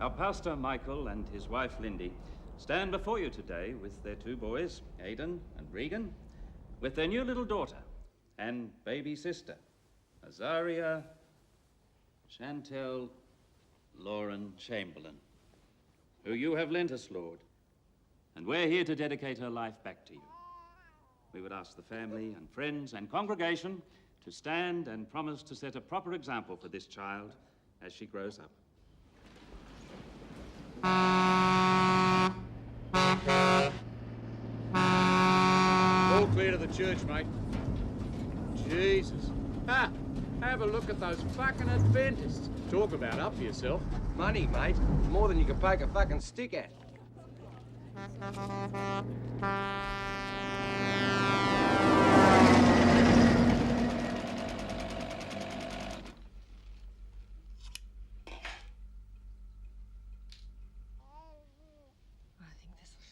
Our pastor, Michael, and his wife, Lindy, stand before you today with their two boys, Aidan and Regan, with their new little daughter and baby sister, Azaria Chantel Lauren Chamberlain, who you have lent us, Lord, and we're here to dedicate her life back to you. We would ask the family and friends and congregation to stand and promise to set a proper example for this child as she grows up. All clear to the church, mate. Jesus. Ha! Have a look at those fucking Adventists. Talk about up yourself. Money, mate. More than you can poke a fucking stick at.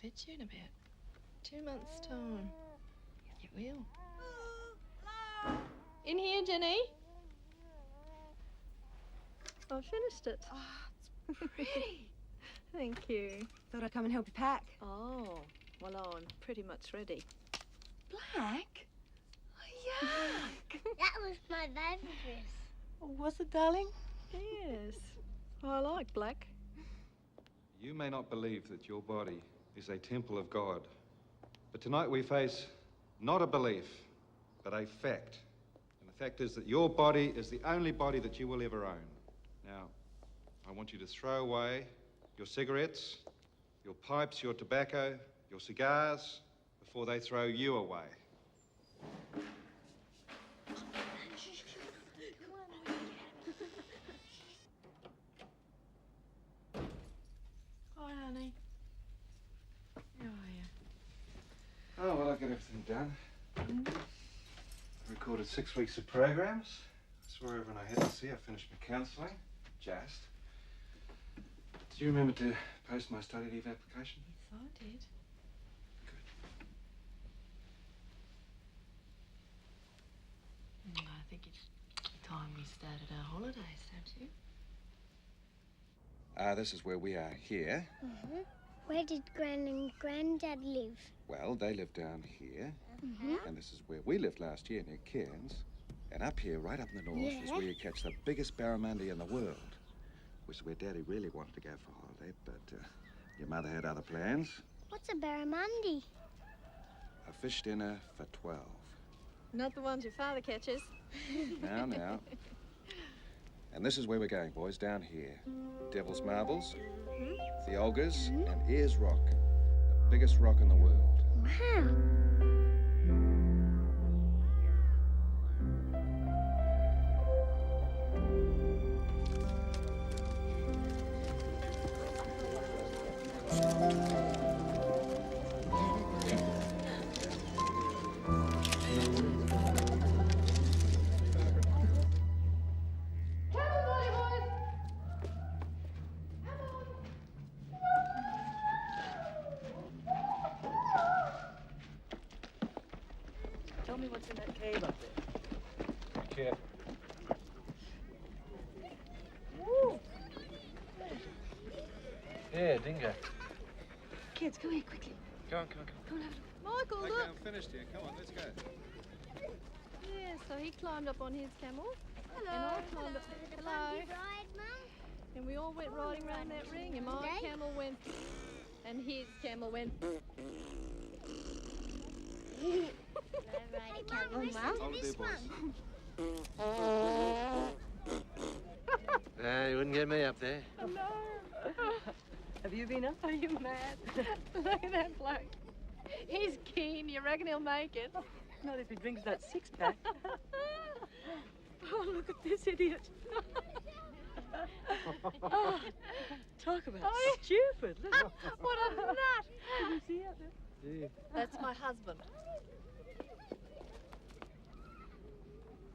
Fit you in about 2 months' time. It will. In here, Jenny. I finished it. Oh, it's pretty. Thank you. Thought I'd come and help you pack. Oh, well, I'm pretty much ready. Black? Oh, yuck. That was my baby dress. Oh, was it, darling? Yes. I like black. You may not believe that your body is a temple of God. But tonight we face not a belief, but a fact. And the fact is that your body is the only body that you will ever own. Now, I want you to throw away your cigarettes, your pipes, your tobacco, your cigars, before they throw you away. Hi, honey. How are you? Oh, well, I got everything done. I recorded 6 weeks of programs. I saw everyone I had to see. I finished my counselling. Just. Do you remember to post my study leave application? Yes, I did. Good. I think it's time we started our holidays, don't you? This is where we are here. Mm-hmm. Where did Gran and Granddad live? Well, they live down here. And this is where we lived last year, near Cairns. And up here, right up in the north, is where you catch the biggest barramundi in the world. Which is where Daddy really wanted to go for holiday, but your mother had other plans. What's a barramundi? A fish dinner for 12. Not the ones your father catches. Now. And this is where we're going, boys, down here. Devil's Marbles, the Olgas, and Ayers Rock, the biggest rock in the world. Wow. Tell me what's in that cave up there. Be careful. Woo! Yeah, dingo. Kids, come here quickly. Come on. Come on, have a look. Michael, Okay, look. I'm finished here. Come on, let's go. Yeah, so he climbed up on his camel. Hello. And I climbed up. The Hello. bumpy ride, Mum? And we all went riding around that ring, and my Today? camel went, and his camel went. Hey, Mum, listen to this one. You wouldn't get me up there. No. Have you been up? Are you mad? Look at that bloke. He's keen. You reckon he'll make it? Not if he drinks that six-pack. Oh, look at this idiot. Oh, talk about Oh, stupid. Look. What a nut. Did you see it? Yeah. That's my husband.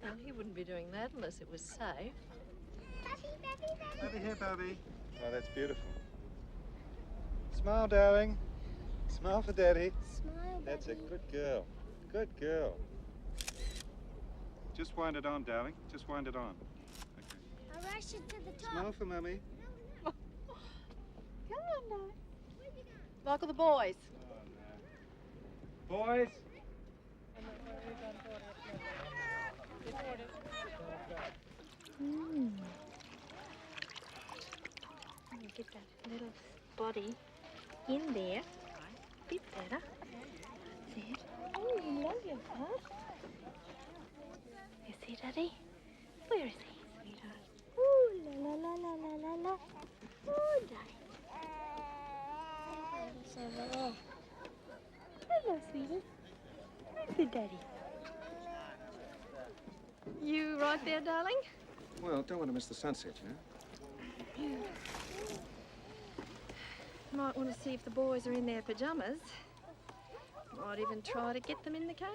Well, he wouldn't be doing that unless it was safe. Over here, Bobby. Oh, that's beautiful. Smile, darling. Smile for Daddy. Smile, That's a Daddy. good girl. Good girl. Just wind it on, darling. Just wind it on. Okay. I'll rush it to the top. Smile for Mummy. Come on, darling. Michael, the boys. Boys. Get that little body in there. Bit better. That's it. Oh, you love your bud. You see, Daddy? Where is he, sweetheart? Ooh, la la la la la la la. Oh, Daddy. He's over there. Hello, sweetie. Where's the Daddy? You right there, darling? Well, don't want to miss the sunset, you know? Might want to see if the boys are in their pajamas. Might even try to get them in the car.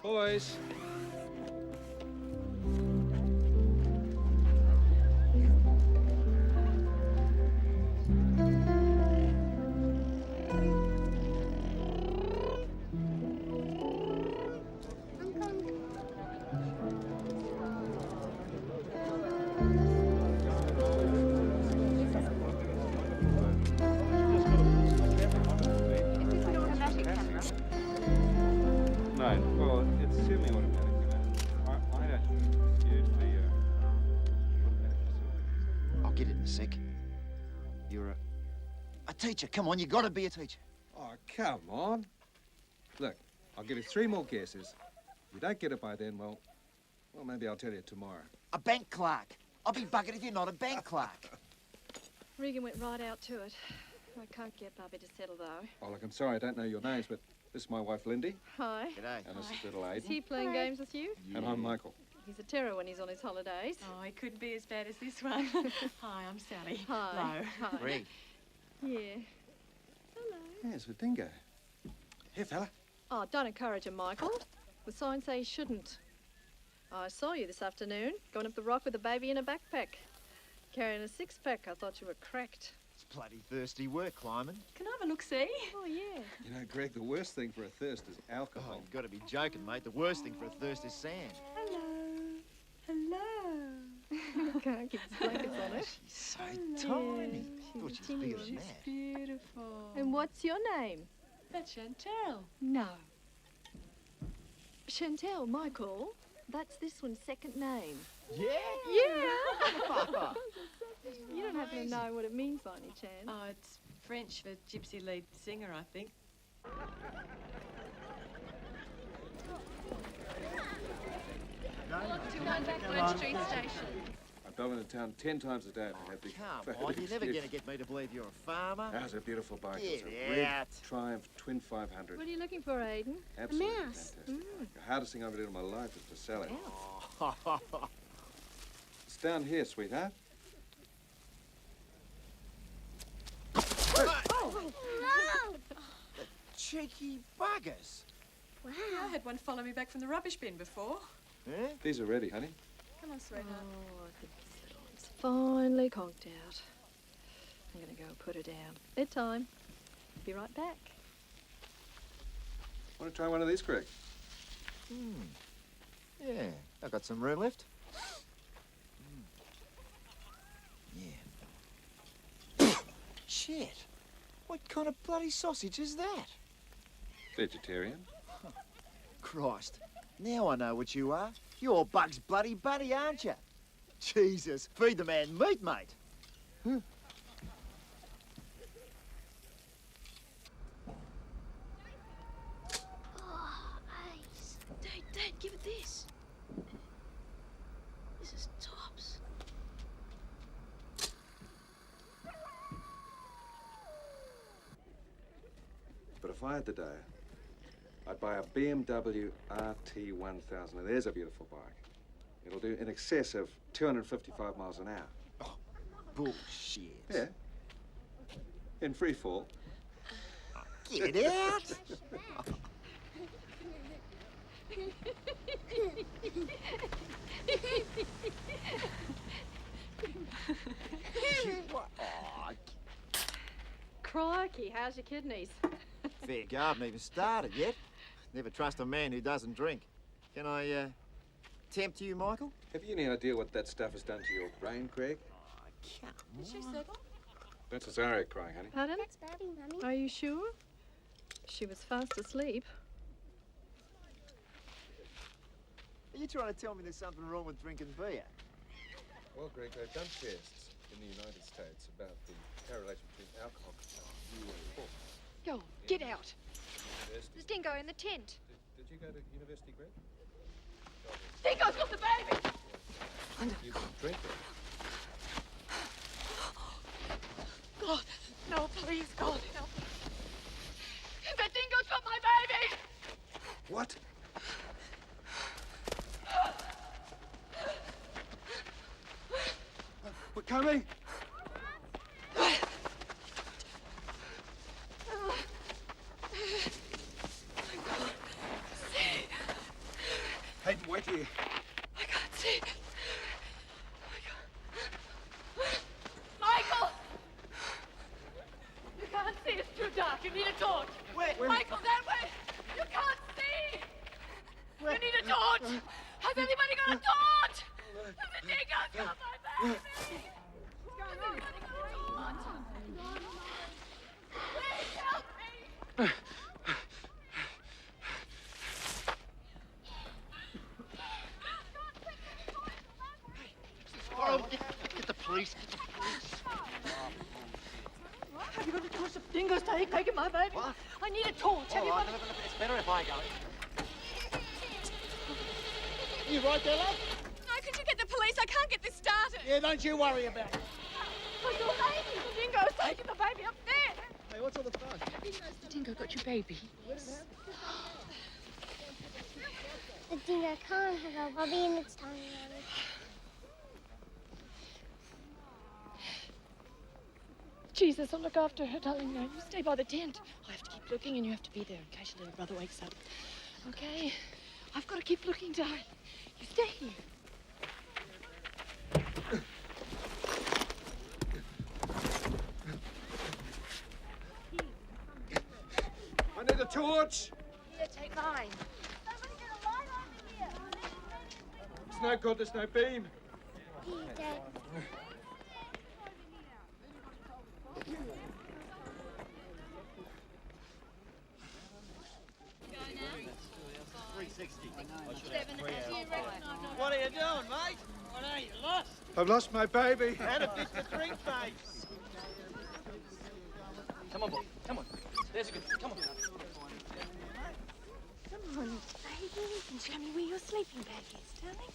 Boys. No, well, it's semi-automatic. I don't use the automatic facility. I'll get it in a sec. You're a teacher. Come on, you got to be a teacher. Oh, come on. Look, I'll give you 3 more guesses. If you don't get it by then, well, maybe I'll tell you tomorrow. A bank clerk. I'll be buggered if you're not a bank clerk. Regan went right out to it. I can't get Bubby to settle, though. Oh, look, I'm sorry I don't know your names, but this is my wife, Lindy, Hi. G'day. and this is little Is Aiden, he playing games with you? and I'm Michael. He's a terror when he's on his holidays. Oh, it couldn't be as bad as this one. Hi, I'm Sally. Hi. Hello. Hi. Greg. Yeah. Hello. Yeah, it's a dingo. Here, fella. Oh, don't encourage him, Michael. The signs say he shouldn't. I saw you this afternoon, going up the rock with a baby in a backpack. Carrying a 6-pack. I thought you were cracked. It's bloody thirsty work climbing. Can I have a look-see? Oh, yeah. You know, Greg, the worst thing for a thirst is Oh, alcohol. you've got to be joking, mate. The worst thing for a thirst is sand. Hello. Hello. Can't keep his blankets on it. She's so tiny. She's Thought she was teeny bigger one. than She's that. beautiful. And what's your name? That's Chantel. No. Chantel, Michael. That's this one's second name. Yeah? Yeah. You don't happen to know what it means by any chance? Oh, it's French for gypsy lead singer, I think. 200 Birch Street Station. I bell into town 10 times a day if I have the Come on, you're never going to get me to believe you're a farmer. That was a beautiful bike. It was Get a Red out. Triumph Twin 500. What are you looking for, Aiden? Absolutely mouse. fantastic. The hardest thing I've ever done in my life is to sell it. It's down here, sweetheart. No! Cheeky buggers. Wow. I had one follow me back from the rubbish bin before. Eh? These are ready, honey. Come on, sweetheart. Oh, I think this little one's finally conked out. I'm gonna go put her down. Bedtime. Be right back. Want to try one of these, Greg? Yeah, I've got some room left. Yeah. Shit. What kind of bloody sausage is that? Vegetarian. Christ. Now I know what you are. You're Bugs Bloody Bunny, aren't you? Jesus, feed the man meat, mate. Oh, Ace. Dad, give it this. This is tops. But if I had the day, I'd buy a BMW RT1000. Now, there's a beautiful bike. It'll do in excess of 255 miles an hour. Bullshit. Yeah. In free fall. Get it out. What? Oh, Crikey, how's your kidneys? fair go. I haven't even started yet. Never trust a man who doesn't drink. Can I tempt you, Michael? Have you any idea what that stuff has done to your brain, Craig? Did she circle? That's Azaria crying, honey. Pardon? That's Baby, Mummy. Are you sure? She was fast asleep. Are you trying to tell me there's something wrong with drinking beer? Well, Greg, they've done tests in the United States about the correlation between alcohol consumption and performance. Yo, get out. University. There's Dingo in the tent. Did you go to university, Greg? Dingo's got the baby! You can drink it. God, no, please, God, help me. That Dingo's got my baby! What? We're coming. Hayden, wait here. I can't see. Michael! You can't see, it's too dark. You need a torch. Where? Michael, that way! You can't see! You need a torch! Has anybody got a torch? The Dingo's got my baby! Has anybody got a torch? Please help me! Oh, get the police. Have you got a torch? The Dingo's taking my baby. What? I need a torch. Have you got It's better if I go. You right there, love? No, could you get the police? I can't get this started. Yeah, don't you worry about it. the baby? The Dingo's taking the baby up there. Hey, what's all the fuss? Dingo got your baby. The Dingo can't have a Bobby and it's tiny, Mummy. Jesus, I'll look after her, darling. Now, you stay by the tent. I have to keep looking, and you have to be there in case your little brother wakes up. Okay? I've got to keep looking, darling. You stay here. I need a torch. Here, take mine. It's no good, there's no beam. Here, Dad. What are you doing, mate? What are you, lost? I've lost my baby. Had a fist of three face. Come on, boy. Come on. There's a good. Come on. Come on, baby. You can show me where your sleeping bag is, darling.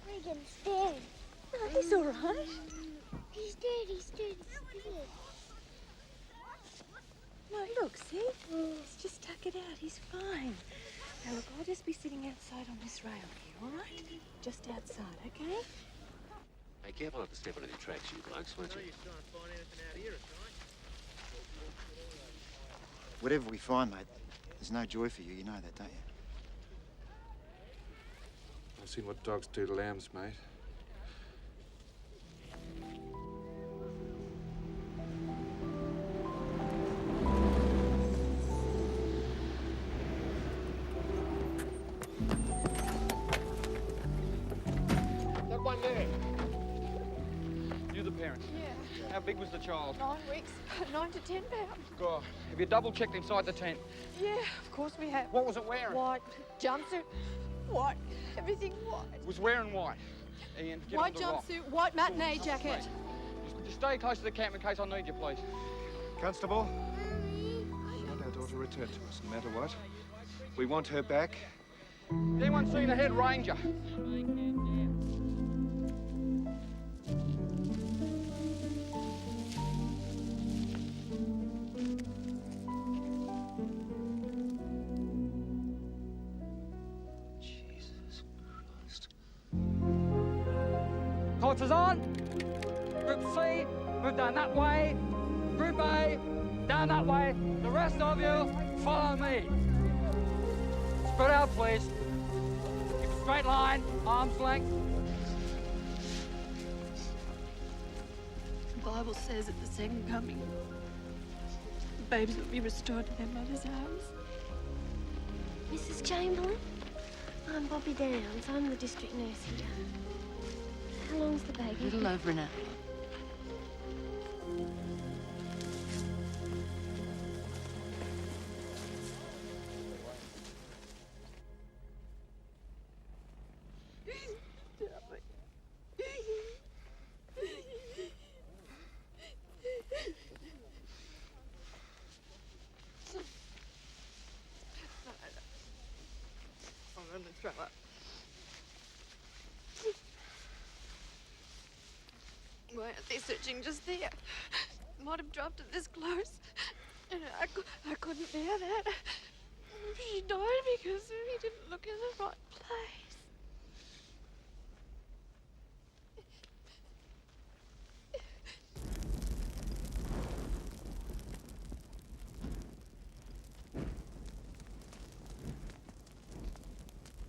Regan's dead. Oh, he's all right. He's dead, he's dead, he's dead. No, look, see? Let's just tuck it out. He's fine. Now, look, I'll just be sitting outside on this rail here, all right? Just outside, okay? Hey, careful not to step on any tracks, you blokes, won't you? Whatever we find, mate, there's no joy for you. You know that, don't you? I've seen what dogs do to lambs, mate. That one there. You the parent? Yeah, How big was the child? 9 weeks, 9 to 10 pounds. God, have you double checked inside the tent? Yeah, of course we have. What was it wearing? White jumpsuit, white, everything white. It was wearing white. Ian, get White on the rock. jumpsuit, white matinee jacket. Just stay close to the camp in case I need you, please. Constable, we want our daughter returned to us, no matter what. We want her back. Anyone seen a head ranger? Jesus Christ. Torches on. Group C, move down that way. Group A, down that way. The rest of you, follow me. Spread out, please. Keep a straight line, arm's length. The Bible says at the second coming, the babies will be restored to their mother's arms. Mrs. Chamberlain, I'm Bobby Downs. I'm the district nurse here. How long's the baby? A little over an hour. I'm going to throw up. Why aren't they searching just there? Might have dropped it this close. And I couldn't bear that. She died because he didn't look in the right place.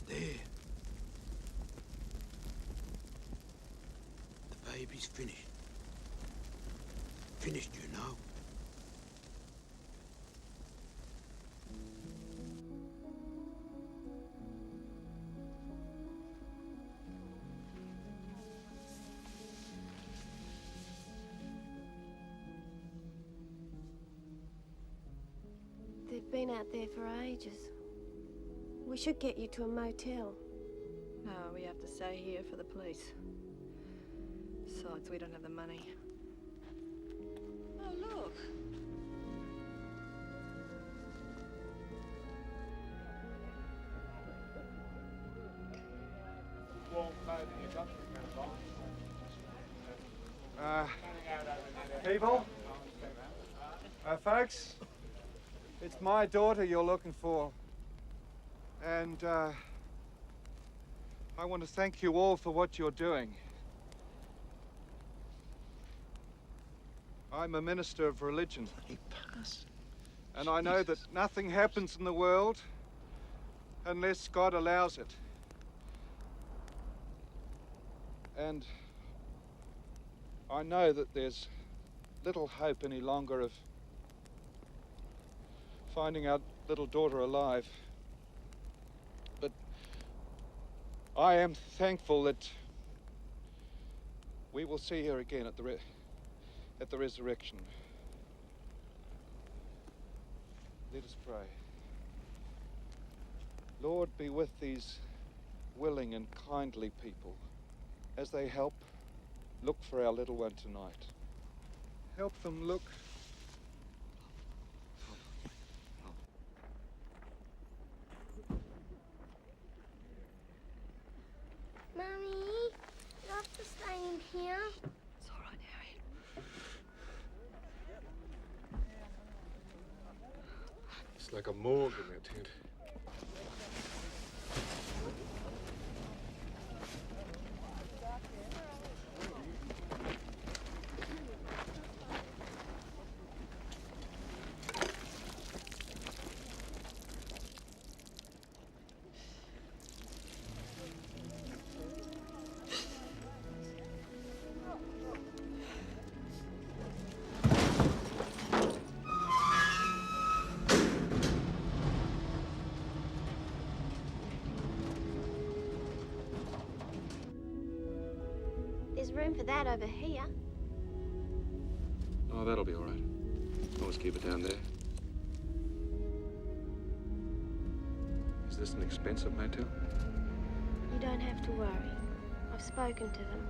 There. The baby's finished. Finished, you know. They've been out there for ages. We should get you to a motel. No, we have to stay here for the police. Besides, we don't have the money. Oh, look. People? Folks, it's my daughter you're looking for. And, I want to thank you all for what you're doing. I'm a minister of religion. And I know that nothing happens in the world unless God allows it. And I know that there's little hope any longer of finding our little daughter alive. But I am thankful that we will see her again at the resurrection. Let us pray. Lord, be with these willing and kindly people as they help look for our little one tonight. Help them look. Mummy, you have to stay in here. It's all right, Harry. It's like a morgue in that tent. There's room for that over here. Oh, that'll be all right. Always keep it down there. Is this an expensive motel? You don't have to worry. I've spoken to them.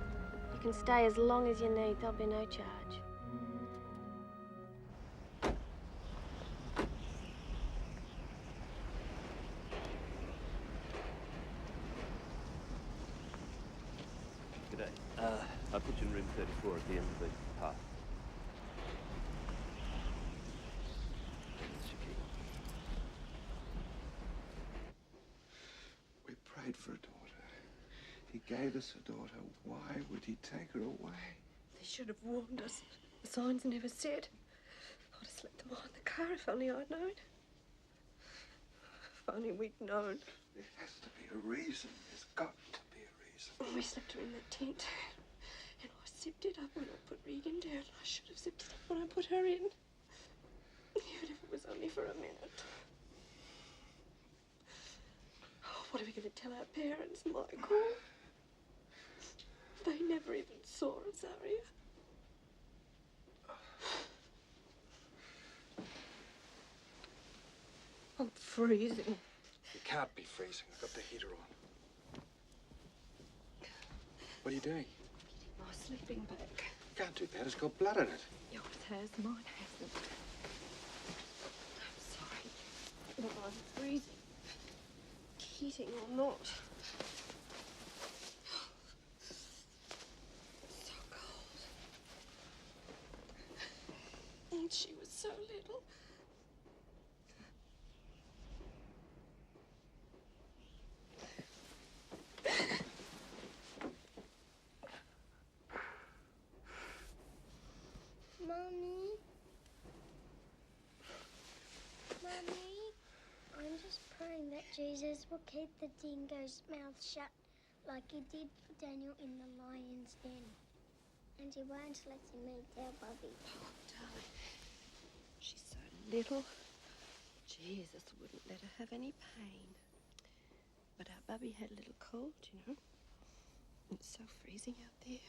You can stay as long as you need. There'll be no charge. G'day. I put you in room 34 at the end of the path. That's your key. We prayed for a daughter. He gave us a daughter. Why would he take her away? They should have warned us. The signs never said. I'd have slept them behind the car if only I'd known. If only we'd known. There has to be a reason. There's got to be a reason. We slept her in the tent. And I zipped it up when I put Regan down. I should have zipped it up when I put her in. Even if it was only for a minute. Oh, What are we going to tell our parents, Michael? They never even saw us, Aria. I'm freezing. You can't be freezing. I've got the heater on. What are you doing? My sleeping bag. You can't do that. It's got blood in it. Yours has, mine hasn't. I'm sorry. But I'm freezing. Heating or not. So cold. And she was so little. Mummy? Mummy? I'm just praying that Jesus will keep the dingo's mouth shut like he did for Daniel in the lion's den. And he won't let me tell Bubby. Oh, darling. She's so little. Jesus wouldn't let her have any pain. But our Bubby had a little cold, you know. It's so freezing out there.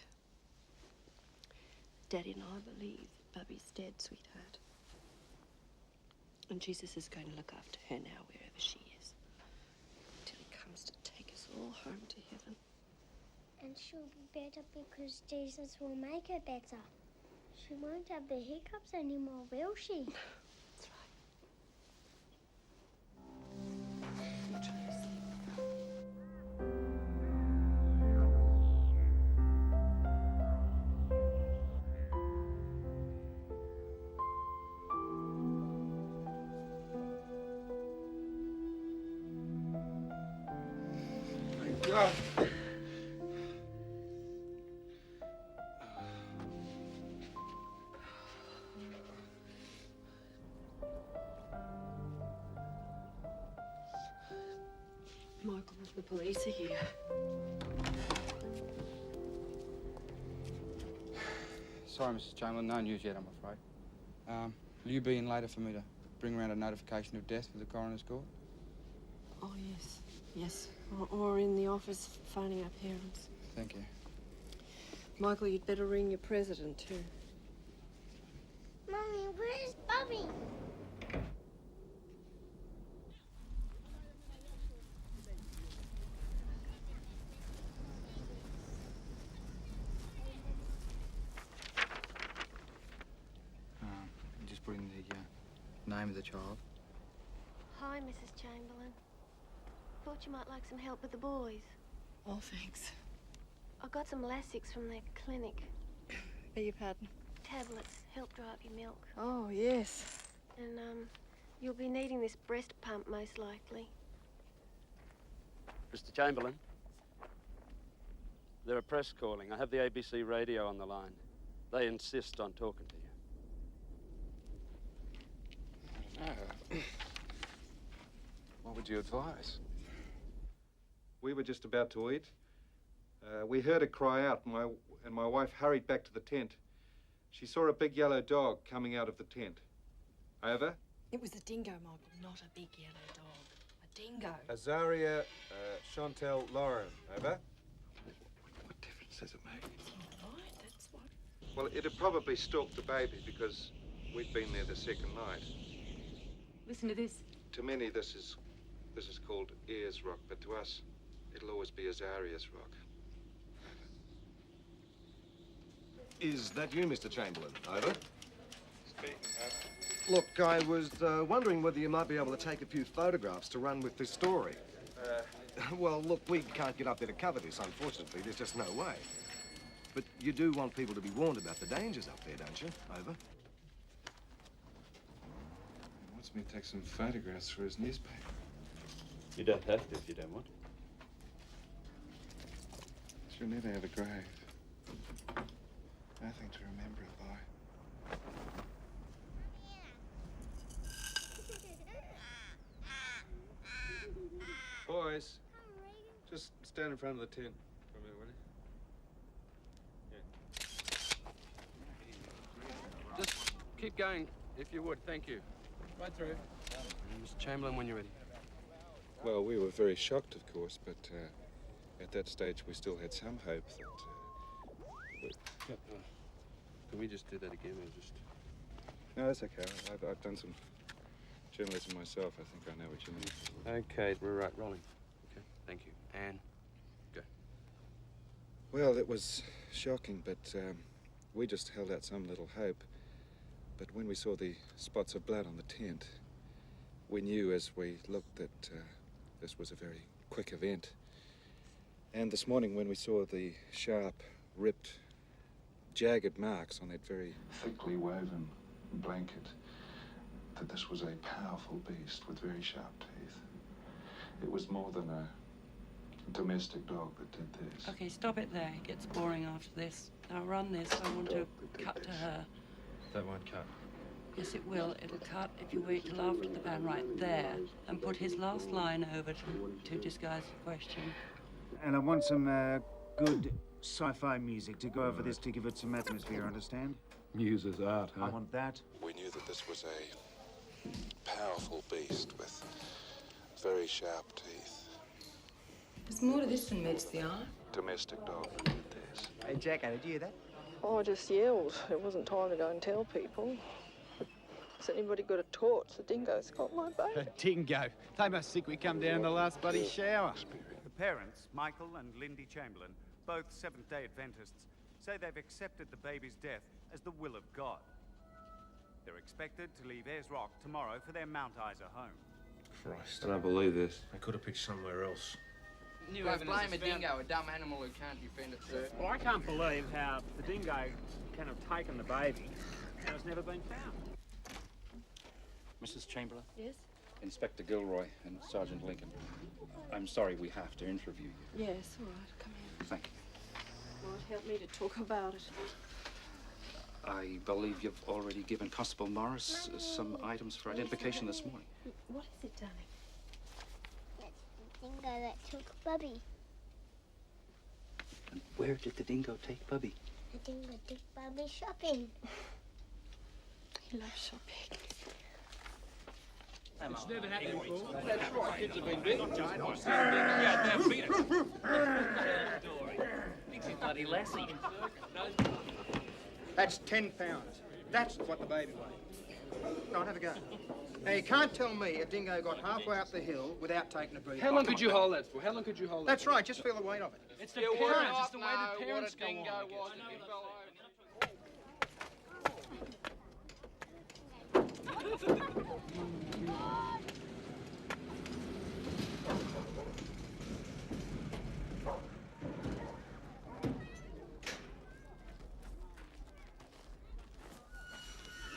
Daddy and I believe that Bubby's dead, sweetheart. And Jesus is going to look after her now, wherever she is, till he comes to take us all home to heaven. And she'll be better because Jesus will make her better. She won't have the hiccups anymore, will she? That's right. Try to sleep. God. Michael, the police are here. Sorry, Mrs. Chamberlain, no news yet, I'm afraid. Will you be in later for me to bring around a notification of death for the coroner's court? Oh, yes. Yes. Or in the office, phoning our parents. Thank you. Michael, you'd better ring your president, too. Mummy, where's Bubby? Just put in the name of the child. Hi, Mrs. Chamberlain. Thought you might like some help with the boys. Oh, thanks. I got some Lasix from their clinic. Beg your pardon? Tablets help dry up your milk. Oh, yes. And, you'll be needing this breast pump most likely. Mr. Chamberlain? There are press calling. I have the ABC radio on the line. They insist on talking to you. What would you advise? We were just about to eat. We heard a cry out, and my wife hurried back to the tent. She saw a big yellow dog coming out of the tent. Over. It was a dingo, Michael, not a big yellow dog. A dingo. Azaria, Chantel, Lauren. Over. What difference does it make? Right, that's what. Well, it had probably stalked the baby because we'd been there the second night. Listen to this. To many, this is called Ayers Rock, but to us, it'll always be Azaria's Rock. Is that you, Mr. Chamberlain? Over. Speaking, Look, I was wondering whether you might be able to take a few photographs to run with this story. Well, look, we can't get up there to cover this, unfortunately. There's just no way. But you do want people to be warned about the dangers up there, don't you? Over. He wants me to take some photographs for his newspaper. You don't have to if you don't want to. She'll never have a grave. Nothing to remember it by. Boys, just stand in front of the tent for a minute, will you? Just keep going, if you would. Thank you. Right through. Mr. Chamberlain, when you're ready. Well, we were very shocked, of course, but at that stage we still had some hope that... Can we just do that again or just... No, that's okay. I've done some journalism myself. I think I know what you mean. Okay, we're right, rolling. Okay, thank you. And go. Well, it was shocking, but we just held out some little hope. But when we saw the spots of blood on the tent, we knew as we looked that this was a very quick event. And this morning when we saw the sharp, ripped, jagged marks on that very thickly woven blanket, that this was a powerful beast with very sharp teeth. It was more than a domestic dog that did this. Okay, stop it there. It gets boring after this. Now run this. I want to cut to her. That won't cut. Yes, it will. It'll cut if you wait till after the ban right there and put his last line over to disguise the question. And I want some good sci-fi music to go over this to give it some atmosphere, understand? Muses art, huh? I want that. We knew that this was a powerful beast with very sharp teeth. There's more to this than meets the eye. Domestic dog that did this. Hey, Jacko, did you hear that? Oh, I just yelled. It wasn't time to go and tell people. Has anybody got a torch? The dingo's got my baby. A dingo. They must think we come down in the last bloody shower. The parents, Michael and Lindy Chamberlain, both Seventh-day Adventists, say they've accepted the baby's death as the will of God. They're expected to leave Ayers Rock tomorrow for their Mount Isa home. Christ, I don't believe this. I could have picked somewhere else. New blame a dingo, a dumb animal who can't defend itself. Well, I can't believe how the dingo can have taken the baby and it's never been found. Mrs. Chamberlain? Yes? Inspector Gilroy and Sergeant Lincoln. I'm sorry we have to interview you. Yes, all right. Come here. Thank you. Might help me to talk about it. I believe you've already given Constable Morris some items for identification this morning. What is it, darling? That's the dingo that took Bubby. And where did the dingo take Bubby? The dingo took Bubby shopping. He loves shopping. It's never happened before. That's right. Kids have been big. Yeah, now beat it. Bloody lassie. That's 10 pounds. That's what the baby weighed. Go on, have a go. Now, you can't tell me a dingo got halfway up the hill without taking a breather. How long could you hold that for? How long could you hold that That's for? right, just feel the weight of it. It's the parents. It's the way the parents go on. Was if he fell over.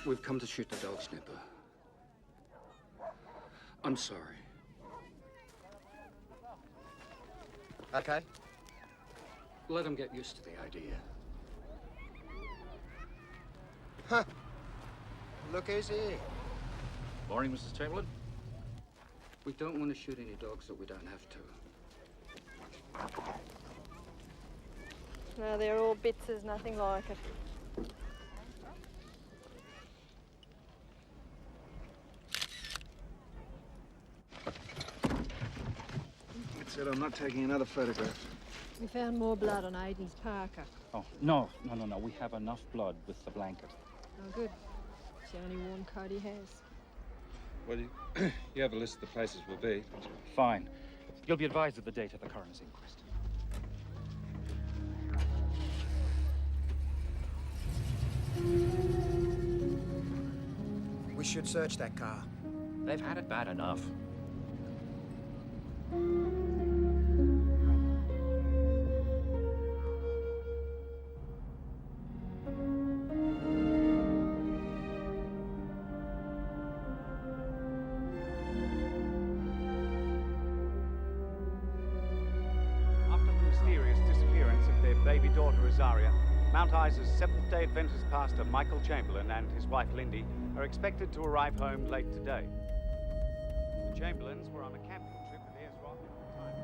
We've come to shoot the dog sniffer. I'm sorry. Okay. Let him get used to the idea. Huh. Look who's here. Morning, Mrs. Chamberlain. We don't want to shoot any dogs that we don't have to. No, they're all bits. There's nothing like it. It said I'm not taking another photograph. We found more blood on Aiden's parka. Oh, no. We have enough blood with the blanket. Oh, good. It's the only warm coat he has. Well, you have a list of the places we'll be. Fine. You'll be advised of the date of the coroner's inquest. We should search that car. They've had it bad enough. After the mysterious disappearance of their baby daughter, Rosaria, Mount Isa's Seventh-day Adventist pastor, Michael Chamberlain, and his wife, Lindy, are expected to arrive home late today. The Chamberlains were on a camping trip at Ayers Rock at the time.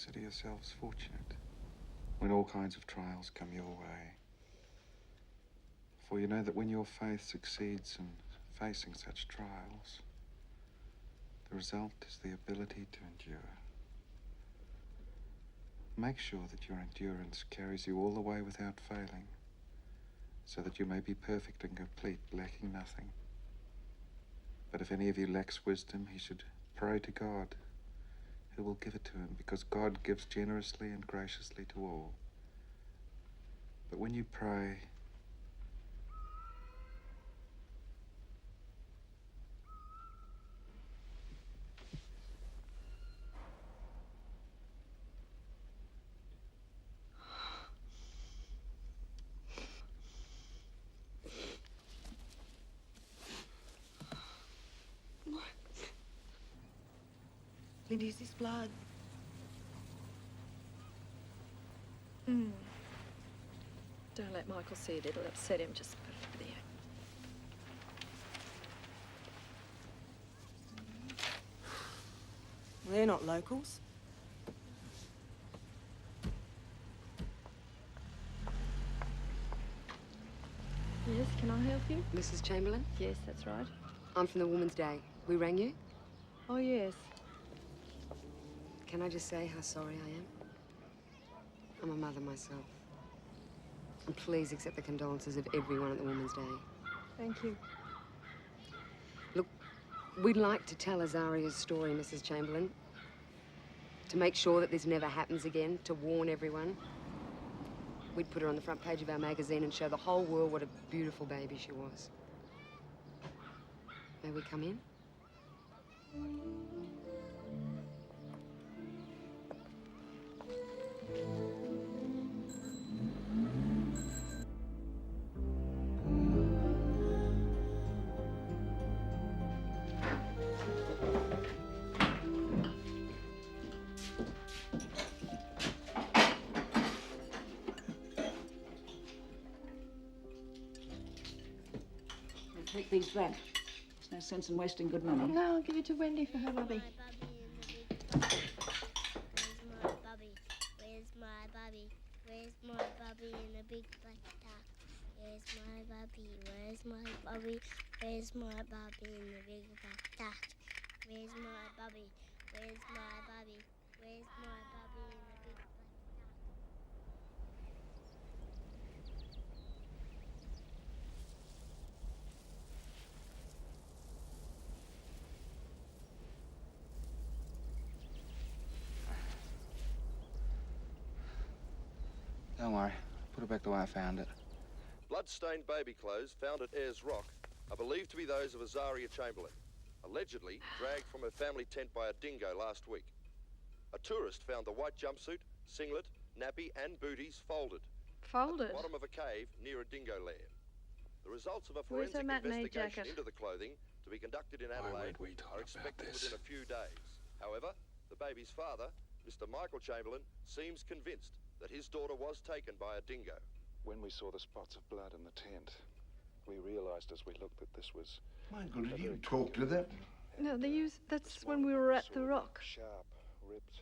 consider yourselves fortunate when all kinds of trials come your way. For you know that when your faith succeeds in facing such trials, the result is the ability to endure. Make sure that your endurance carries you all the way without failing, so that you may be perfect and complete, lacking nothing. But if any of you lacks wisdom, he should pray to God, who will give it to him, because God gives generously and graciously to all. But when you pray, Lindy, is this blood? Don't let Michael see it. It'll upset him. Just put it over there. They're not locals. Yes, can I help you? Mrs. Chamberlain? Yes, that's right. I'm from the Woman's Day. We rang you? Oh, yes. Can I just say how sorry I am? I'm a mother myself. And please accept the condolences of everyone at the Woman's Day. Thank you. Look, we'd like to tell Azaria's story, Mrs. Chamberlain. To make sure that this never happens again, to warn everyone. We'd put her on the front page of our magazine and show the whole world what a beautiful baby she was. May we come in? Take these back. There's no sense in wasting good money. No, I'll give it to Wendy for her Bobby. Where's my Bobby? Where's my Bobby in a big black duck? Where's my Bobby? Where's my Bobby? Where's my Bobby in the big black duck? Where's my Bobby? Where's my Bobby? Where's my Bobby in the big black duck? Don't worry. Put it back the way I found it. Blood-stained baby clothes found at Ayers Rock are believed to be those of Azaria Chamberlain, allegedly dragged from her family tent by a dingo last week. A tourist found the white jumpsuit, singlet, nappy and booties folded. Folded? At the bottom of a cave near a dingo lair. The results of a Where's her forensic matinee investigation jacket? into the clothing to be conducted in Adelaide are expected within a few days. However, the baby's father, Mr. Michael Chamberlain, seems convinced that his daughter was taken by a dingo. when we saw the spots of blood in the tent, we realized as we looked that this was... Michael, did you talk to them? No, that's when we were at the Rock. Sharp, ripped.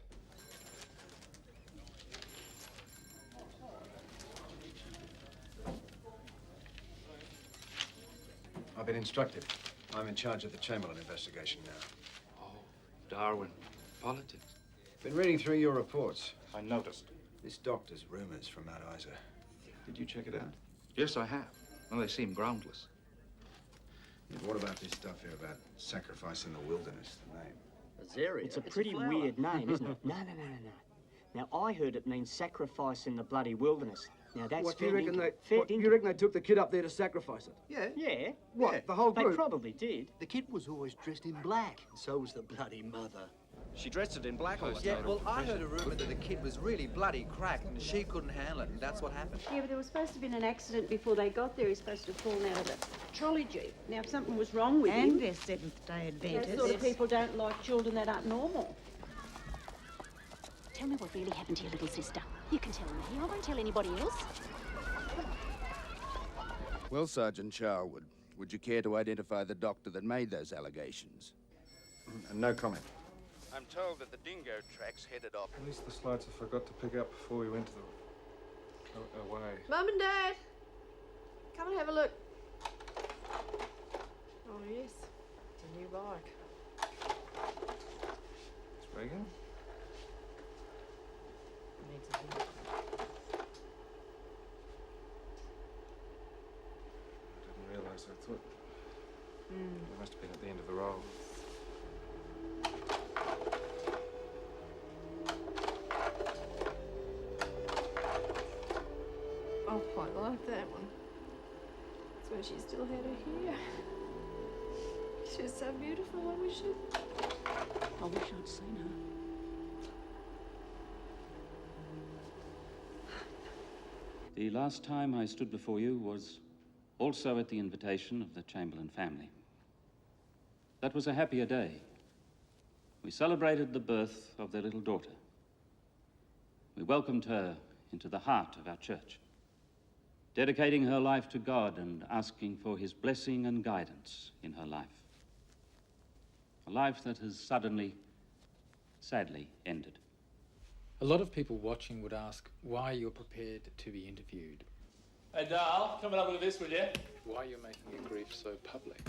I've been instructed. I'm in charge of the Chamberlain investigation now. Oh, Darwin. Politics. Been reading through your reports. I noticed. This doctor's rumors from Mount Isa. Did you check it out? Yes, I have. Well, they seem groundless. And what about this stuff here about sacrifice in the wilderness, the name? Azaria? It's a pretty weird name, isn't it? No. Now, I heard it means sacrifice in the bloody wilderness. Now, that's What, you reckon you reckon they took the kid up there to sacrifice it? Yeah. Yeah. What, yeah. the whole group? They probably did. The kid was always dressed in black, and so was the bloody mother. She dressed it in black all the Yeah, time. well, I heard a rumour that the kid was really bloody cracked and she couldn't handle it, and that's what happened. Yeah, but there was supposed to have been an accident before they got there. He was supposed to have fallen out of the trolley jeep. Now, if something was wrong with him... And they're Seventh-day Adventists. Those sort of people don't like children that aren't normal. Tell me what really happened to your little sister. You can tell me. I won't tell anybody else. Well, Sergeant Charwood, would you care to identify the doctor that made those allegations? No comment. I'm told that the dingo tracks headed off. At least the slides I forgot to pick up before we went to the... away. Mum and Dad, come and have a look. Oh yes, it's a new bike. It's Reagan? Needs a heel. I didn't realise. I thought it must have been at the end of the roll. I quite like that one. That's when she still had her hair. She was so beautiful. I wish I'd seen her. The last time I stood before you was also at the invitation of the Chamberlain family. That was a happier day. We celebrated the birth of their little daughter. We welcomed her into the heart of our church, dedicating her life to God and asking for his blessing and guidance in her life. A life that has suddenly, sadly ended. A lot of people watching would ask why you're prepared to be interviewed. Hey, Darl, come and have a look at this, will you? Why you're making your grief so public.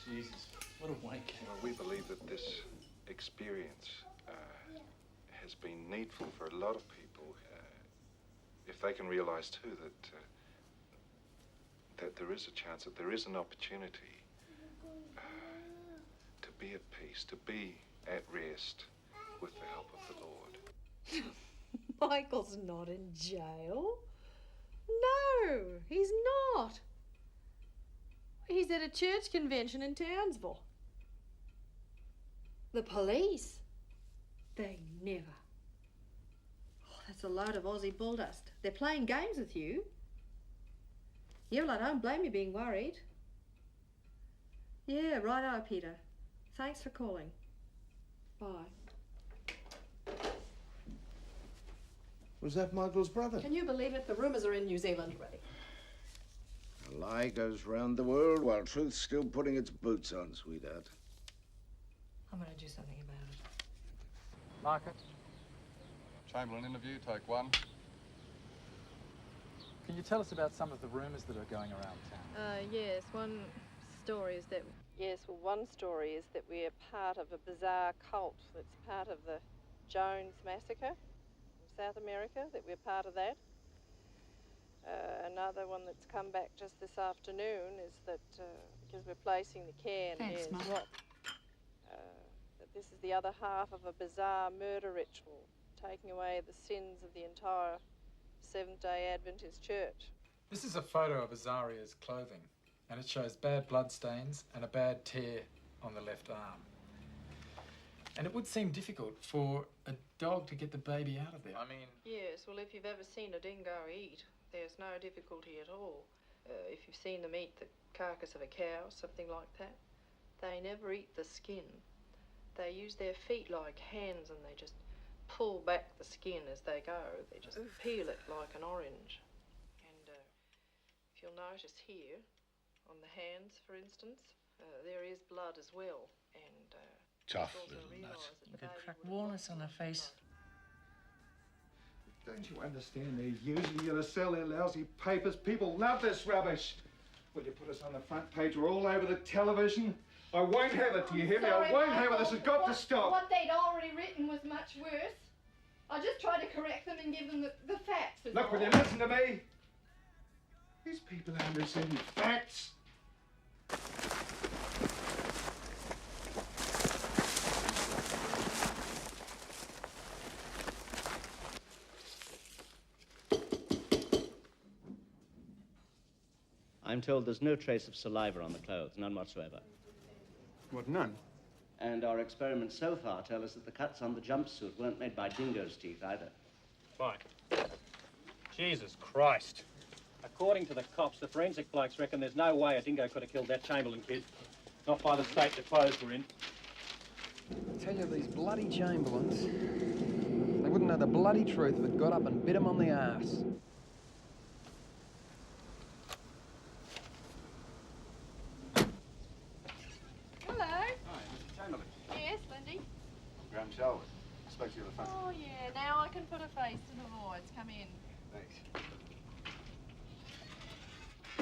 Jesus, what a wank. Well, we believe that this experience has been needful for a lot of people. If they can realise too that there is a chance, that there is an opportunity to be at peace, to be at rest with the help of the Lord. Michael's not in jail. No, he's not. He's at a church convention in Townsville. The police? They never. Oh, that's a load of Aussie bulldust. They're playing games with you. Yeah, well, I don't blame you being worried. Yeah, righto, Peter. Thanks for calling. Bye. Was that Michael's brother? Can you believe it? The rumours are in New Zealand already. A lie goes round the world while truth's still putting its boots on, sweetheart. I'm going to do something about it. Market. Chamberlain interview, take one. Can you tell us about some of the rumours that are going around town? Yes, one story is that we're part of a bizarre cult that's part of the Jones massacre in South America, that we're part of that. Another one that's come back just this afternoon is that because we're placing the care in Ayers Rock, that this is the other half of a bizarre murder ritual, taking away the sins of the entire Seventh-day Adventist Church. This is a photo of Azaria's clothing, and it shows bad blood stains and a bad tear on the left arm. And it would seem difficult for a dog to get the baby out of there. I mean... Yes, well, if you've ever seen a dingo eat, there's no difficulty at all. If you've seen them eat the carcass of a cow, something like that, they never eat the skin. They use their feet like hands and they just pull back the skin as they go. They just peel it like an orange. And if you'll notice here, on the hands, for instance, there is blood as well. And tough little nut. Look at cracked walnuts on her face. Don't you understand? They're using you to sell their lousy papers. People love this rubbish. Will you put us on the front page? We're all over the television. I won't have it, do you hear me? I won't have it. This has got to stop. What they'd already written was much worse. I just tried to correct them and give them the facts. Look, will you listen to me? These people aren't receiving facts. I'm told there's no trace of saliva on the clothes, none whatsoever. What, none? And our experiments so far tell us that the cuts on the jumpsuit weren't made by dingo's teeth either. Fine. Jesus Christ. According to the cops, the forensic blokes reckon there's no way a dingo could have killed that Chamberlain kid. Not by the state the clothes were in. I tell you, these bloody Chamberlains, they wouldn't know the bloody truth if it got up and bit them on the arse. Hello. Hi, Mrs. Chamberlain. Yes, Lindy. Graham spoke to you at the front. Oh, yeah. Now I can put a face to the voids. Come in. Thanks.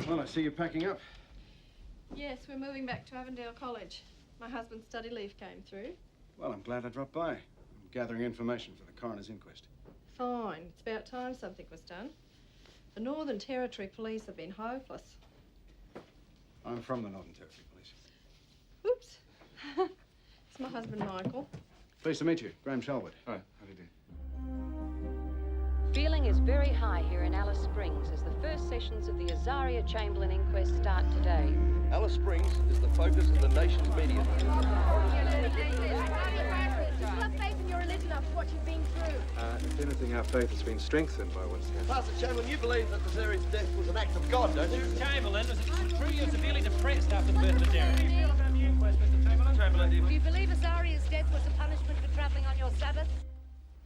Well, I see you're packing up. Yes, we're moving back to Avondale College. My husband's study leave came through. Well, I'm glad I dropped by. I'm gathering information for the coroner's inquest. Fine. It's about time something was done. The Northern Territory Police have been hopeless. I'm from the Northern Territory Police. Oops. It's my husband, Michael. Pleased to meet you. Graham Shelwood. Hi. How do you do? Feeling is very high here in Alice Springs as the first sessions of the Azaria Chamberlain inquest start today. Alice Springs is the focus of the nation's media. Still have faith in your religion after what you've been through. If anything, our faith has been strengthened by what's happened. Pastor Chamberlain, you believe that Azaria's death was an act of God, don't you? Chamberlain, was it true you're severely depressed after the birth of Derek? Do you believe Azaria's death was a punishment for travelling on your Sabbath?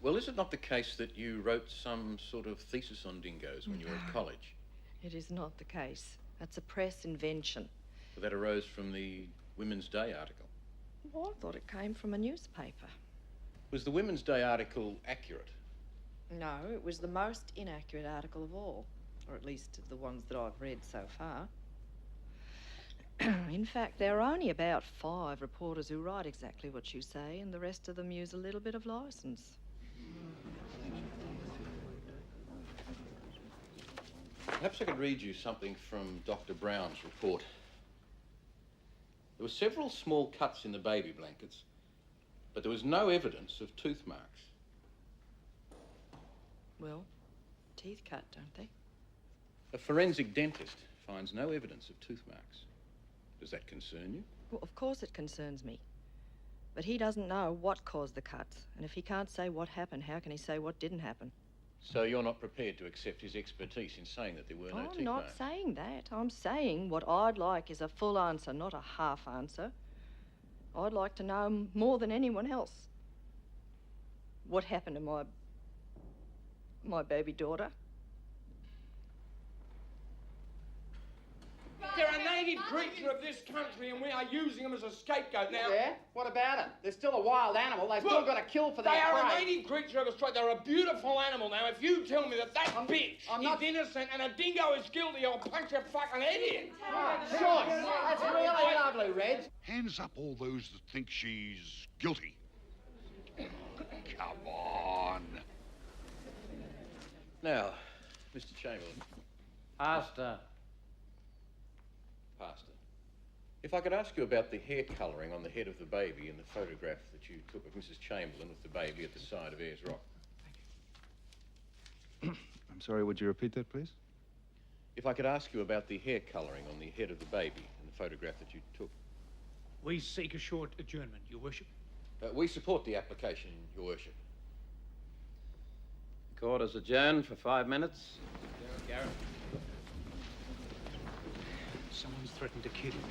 Well, is it not the case that you wrote some sort of thesis on dingoes when you were at college? It is not the case. That's a press invention. Well, that arose from the Women's Day article. Well, I thought it came from a newspaper. Was the Women's Day article accurate? No, it was the most inaccurate article of all, or at least of the ones that I've read so far. In fact, there are only about 5 reporters who write exactly what you say, and the rest of them use a little bit of license. Perhaps I could read you something from Dr. Brown's report. There were several small cuts in the baby blankets, but there was no evidence of tooth marks. Well, teeth cut, don't they? A forensic dentist finds no evidence of tooth marks. Does that concern you? Well, of course it concerns me. But he doesn't know what caused the cuts, and if he can't say what happened, how can he say what didn't happen? So you're not prepared to accept his expertise in saying that there were no teeth I'm not marks? saying that. I'm saying what I'd like is a full answer, not a half answer. I'd like to know more than anyone else what happened to my baby daughter. They're a native creature of this country and we are using them as a scapegoat now. Yeah? What about it? They're still a wild animal. They've still got to kill for their They are prey. a native creature of Australia. They're a beautiful animal. Now, if you tell me that bitch is innocent and a dingo is guilty, I'll punch your fucking head in. Sure. That's really lovely, Reg. Hands up all those that think she's guilty. Come on. Now, Mr. Chamberlain. Pastor. Pastor, if I could ask you about the hair colouring on the head of the baby in the photograph that you took of Mrs. Chamberlain with the baby at the side of Ayers Rock. I'm sorry, would you repeat that, please? If I could ask you about the hair colouring on the head of the baby in the photograph that you took. We seek a short adjournment, Your Worship. We support the application, Your Worship. Court is adjourned for 5 minutes. Garrett. Someone's threatened to kill him.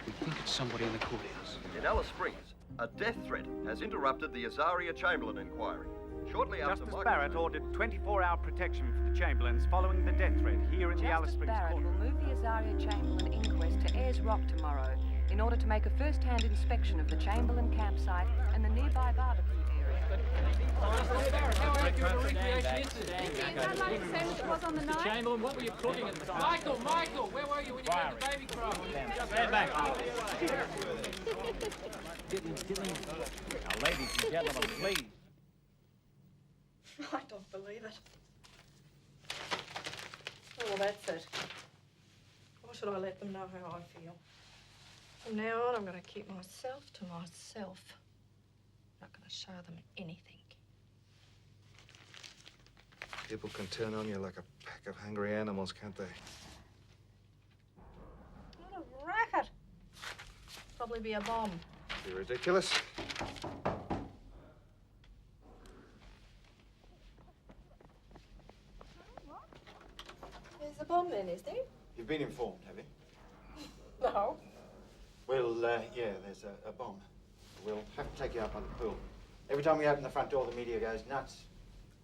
We think it's somebody in the courthouse. In Alice Springs, a death threat has interrupted the Azaria Chamberlain inquiry. Shortly after Justice Michael... Barrett ordered 24-hour protection for the Chamberlains following the death threat here in the Alice Springs Barrett court. will move the Azaria Chamberlain inquest to Ayers Rock tomorrow in order to make a first-hand inspection of the Chamberlain campsite and the nearby barbecue area. Mr. Chamberlain, what were you cooking at the time? Michael, where were you when you had the baby cry? Stand back. Now, ladies and gentlemen, please. I don't believe it. Oh, well, that's it. Why should I let them know how I feel? From now on, I'm going to keep myself to myself. I'm not going to show them anything. People can turn on you like a pack of hungry animals, can't they? What a racket. Probably be a bomb. Be ridiculous. There's a bomb then, is there? You've been informed, have you? No. Well, yeah, there's a bomb. We'll have to take you up on the pool. Every time we open the front door, the media goes nuts,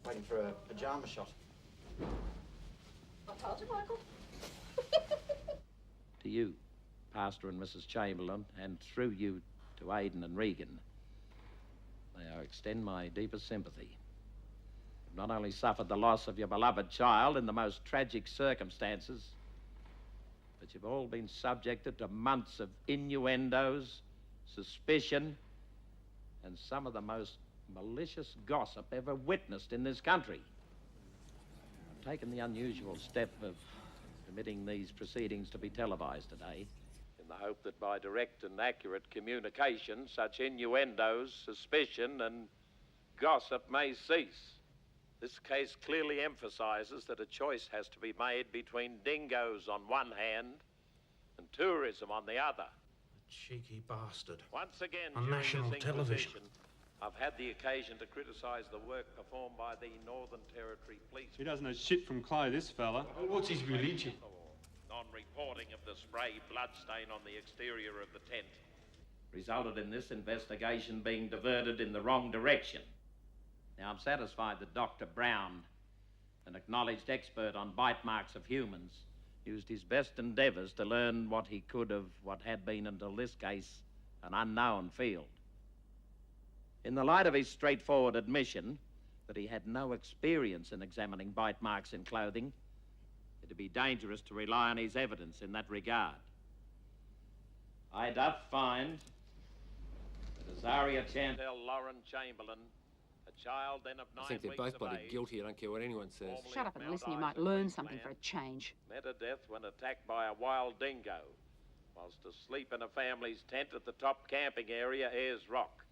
waiting for a pajama shot. I told you, Michael. To you, Pastor and Mrs. Chamberlain, and through you to Aidan and Regan. I extend my deepest sympathy. You've not only suffered the loss of your beloved child in the most tragic circumstances, but you've all been subjected to months of innuendos, suspicion, and some of the most malicious gossip ever witnessed in this country. I've taken the unusual step of permitting these proceedings to be televised today, in the hope that by direct and accurate communication, such innuendos, suspicion, and gossip may cease. This case clearly emphasizes that a choice has to be made between dingoes on one hand and tourism on the other. Cheeky bastard. Once again, On during national this television. inquisition, I've had the occasion to criticize the work performed by the Northern Territory Police. He doesn't know shit from Clay, this fella. What's his religion? Non-reporting of the spray bloodstain on the exterior of the tent resulted in this investigation being diverted in the wrong direction. Now, I'm satisfied that Dr. Brown, an acknowledged expert on bite marks of humans, used his best endeavors to learn what he could of what had been, until this case, an unknown field. In the light of his straightforward admission that he had no experience in examining bite marks in clothing, it'd be dangerous to rely on his evidence in that regard. I doth find that Azaria Chantel Lauren Chamberlain, a child then of 9 I think they're weeks both of bloody age, guilty. I don't care what anyone says. Shut up and listen. You might learn something for a change. met her death when attacked by a wild dingo whilst asleep in a family's tent at the top camping area, Ayers Rock.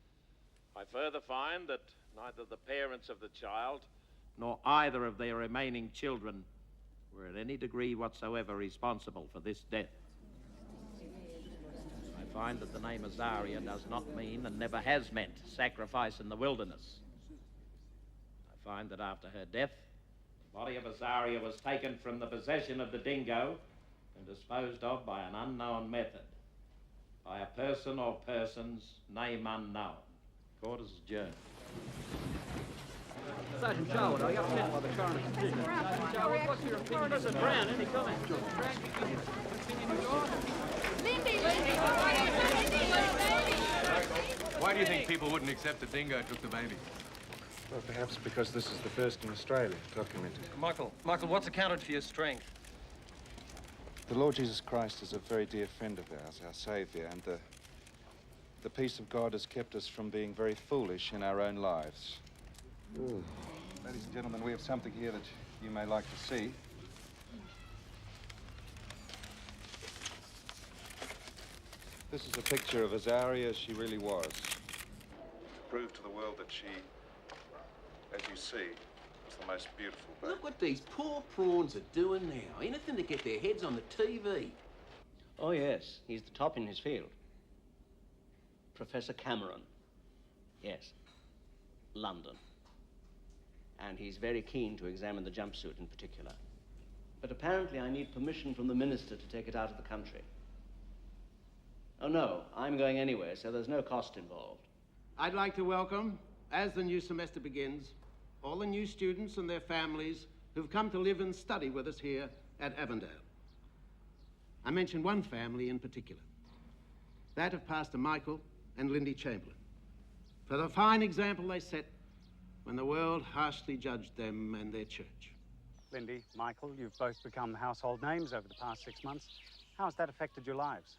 I further find that neither the parents of the child nor either of their remaining children were in any degree whatsoever responsible for this death. I find that the name Azaria does not mean and never has meant sacrifice in the wilderness. I find that after her death, the body of Azaria was taken from the possession of the dingo and disposed of by an unknown method, by a person or persons, name unknown. Court is adjourned. Sergeant Sherwood, are you upset by the coroner's decision? Sergeant Sherwood, what's your opinion? Mr. Brown, any comment? Why do you think people wouldn't accept the dingo took the baby? Well, perhaps because this is the first in Australia documented. Michael, what's accounted for your strength? The Lord Jesus Christ is a very dear friend of ours, our Saviour, and the peace of God has kept us from being very foolish in our own lives. Ooh. Ladies and gentlemen, we have something here that you may like to see. This is a picture of Azaria as she really was. To prove to the world that she, as you see, was the most beautiful baby. Look what these poor prawns are doing now. Anything to get their heads on the TV. Oh, yes. He's the top in his field. Professor Cameron. Yes. London. And he's very keen to examine the jumpsuit in particular. But apparently I need permission from the minister to take it out of the country. Oh, no. I'm going anywhere, so there's no cost involved. I'd like to welcome, as the new semester begins, all the new students and their families who've come to live and study with us here at Avondale. I mention one family in particular, that of Pastor Michael and Lindy Chamberlain, for the fine example they set when the world harshly judged them and their church. Lindy, Michael, you've both become household names over the past 6 months. How has that affected your lives?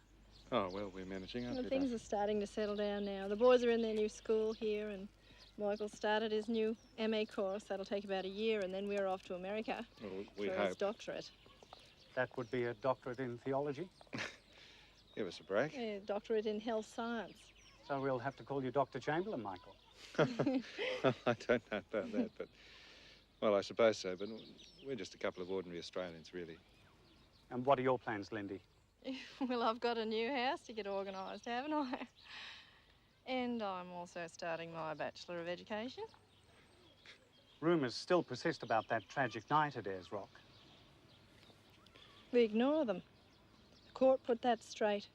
Oh, well, we're managing, aren't Well, we? things are starting to settle down now. The boys are in their new school here, and Michael started his new MA course. That'll take about a year, and then we're off to America Well, we for hope. his doctorate. That would be a doctorate in theology? Give us a break. A doctorate in health science. So we'll have to call you Dr. Chamberlain, Michael. I don't know about that, but... Well, I suppose so, but we're just a couple of ordinary Australians, really. And what are your plans, Lindy? Well, I've got a new house to get organised, haven't I? And I'm also starting my Bachelor of Education. Rumours still persist about that tragic night at Ayers Rock. We ignore them. The court put that straight.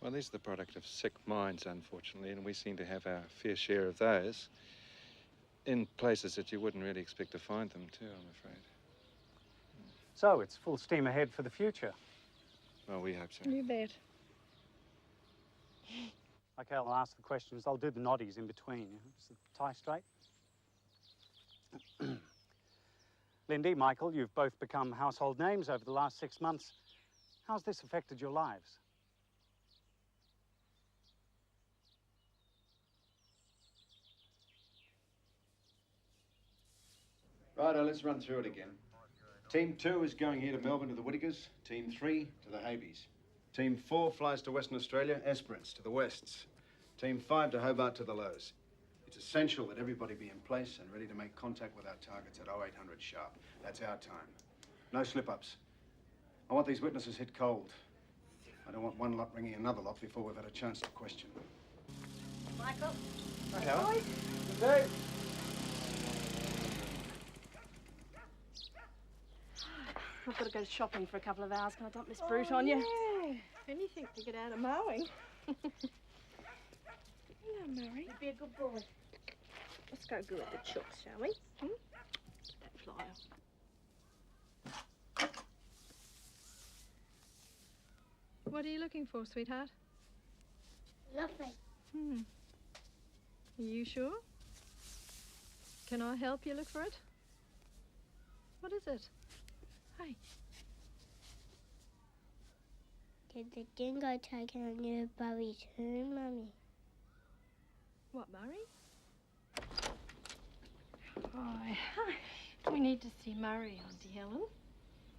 Well, these are the product of sick minds, unfortunately, and we seem to have our fair share of those in places that you wouldn't really expect to find them, too, I'm afraid. So it's full steam ahead for the future. Well, we hope so. You bet. Okay, I'll ask the questions. I'll do the noddies in between. Is the tie straight? Lindy, Michael, you've both become household names over the last 6 months. How's this affected your lives? Righto, let's run through it again. Team 2 is going here to Melbourne to the Whittakers. Team 3 to the Habeys. Team 4 flies to Western Australia, Esperance to the Wests. Team 5 to Hobart to the Lows. It's essential that everybody be in place and ready to make contact with our targets at 0800 sharp. That's our time. No slip-ups. I want these witnesses hit cold. I don't want one lot ringing another lot before we've had a chance to question them. Michael. Hi, Helen. Boys. Good day. I've got to go shopping for a couple of hours. Can I dump this brute on you? Yeah. Anything to get out of mowing. Hello, Murray. You be a good boy. Let's go good at the chooks, shall we? Hmm? Get that flyer. What are you looking for, sweetheart? Nothing. Are you sure? Can I help you look for it? What is it? Hey. Did the dingo take our new Bowie too, Mummy? What, Murray? Oh, we need to see Murray, Auntie Helen.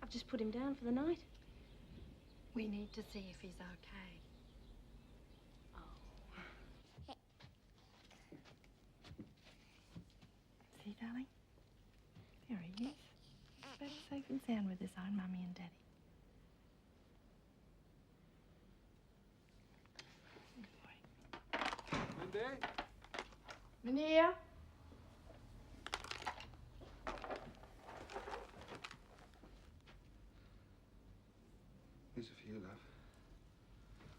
I've just put him down for the night. We need to see if he's okay. See, darling? There he is. Back safe and sound with his own mummy and daddy. Lindy? Minia? Here's a few,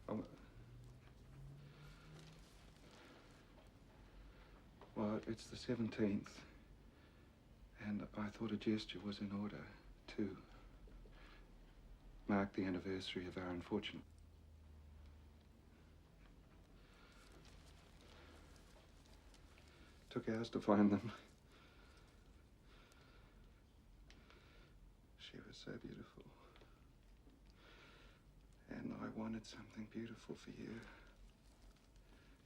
love. Well, it's the 17th, and I thought a gesture was in order to mark the anniversary of our unfortunate. Took hours to find them. She was so beautiful. And I wanted something beautiful for you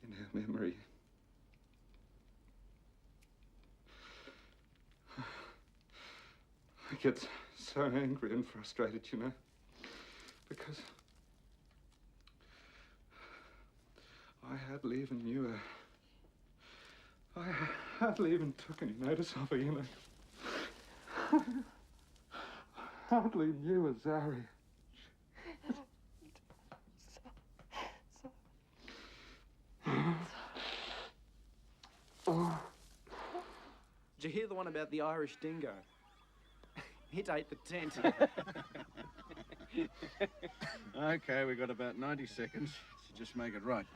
in her memory. I get so angry and frustrated, you know, because I hardly even knew her. I hardly even took any notice of her, you know. Hardly knew a Zari. Did you hear the one about the Irish dingo? It ate the tent. Okay, we've got about 90 seconds to just make it right.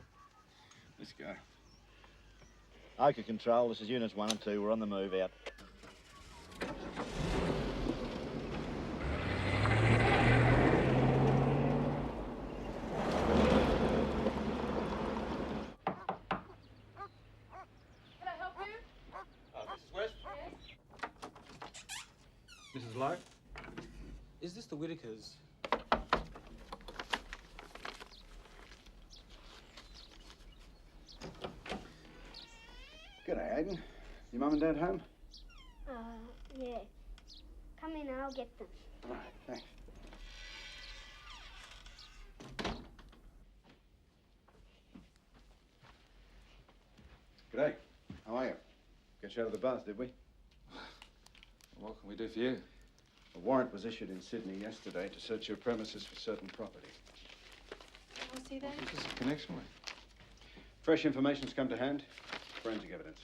Let's go. OK, Control, this is Units 1 and 2. We're on the move out. Can I help you? Mrs. West? Yes. Mrs. Lowe? Is this the Whittakers? G'day, Aiden. Your mum and dad home? Yeah. Come in, I'll get them. All right, thanks. G'day. How are you? Get you out of the bars, did we? What can we do for you? A warrant was issued in Sydney yesterday to search your premises for certain property. Can I see that? What's this in connection with? Fresh information's come to hand. Forensic evidence.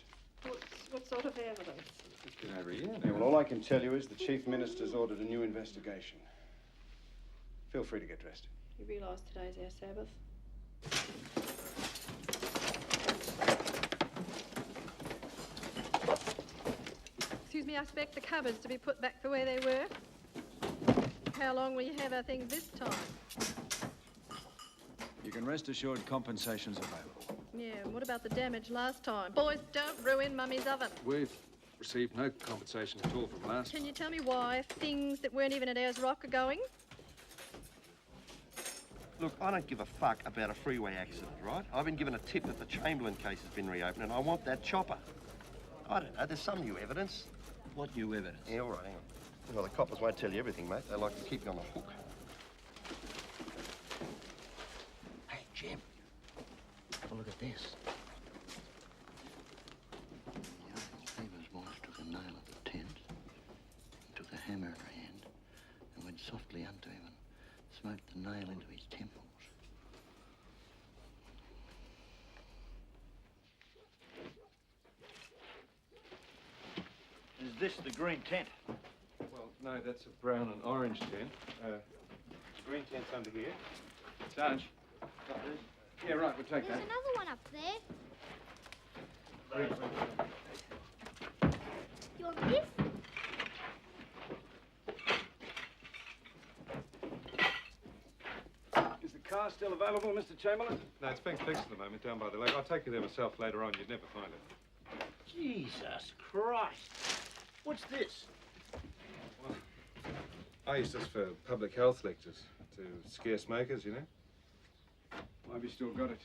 What sort of evidence? It's been over a year Yeah, now. well, all I can tell you is the Chief Minister's ordered a new investigation. Feel free to get dressed. You realise today's our Sabbath? Excuse me, I expect the cupboards to be put back the way they were. How long will you have our things this time? You can rest assured compensation's available. Yeah, and what about the damage last time? Boys, don't ruin Mummy's oven. We've received no compensation at all from last. Can you tell me why things that weren't even at Ayers Rock are going? Look, I don't give a fuck about a freeway accident, right? I've been given a tip that the Chamberlain case has been reopened and I want that chopper. I don't know, there's some new evidence. What new evidence? Yeah, all right, hang on. Well, the coppers won't tell you everything, mate. They like to keep you on the hook. Hey, Jim, have a look at this. Stevens boys took a nail at the tent, took a hammer in her hand, and went softly unto him and smote the nail into his temples. Is this the green tent? Well, no, that's a brown and orange tent. Green tent's under here. Sarge. Yeah, right, we'll take There's that. another one up there. You want this? Is the car still available, Mr. Chamberlain? No, it's being fixed at the moment down by the lake. I'll take you there myself later on. You'd never find it. Jesus Christ. What's this? Well, I use this for public health lectures to scare smokers, you know. Why have you still got it?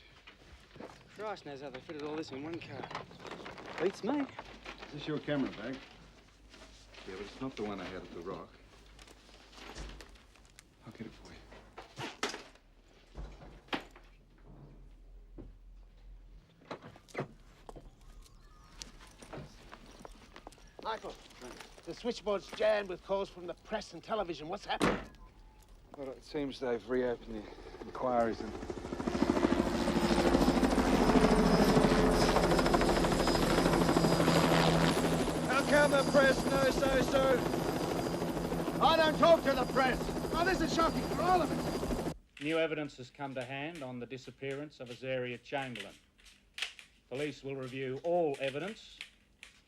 Christ knows how they fitted all this in one car. Beats me. Is this your camera bag? Yeah, but it's not the one I had at the Rock. I'll get it for you. Michael, the switchboard's jammed with calls from the press and television. What's happening? Well, it seems they've reopened the inquiries and... How come the press knows so soon? I don't talk to the press. Oh, this is shocking for all of us. New evidence has come to hand on the disappearance of Azaria Chamberlain. Police will review all evidence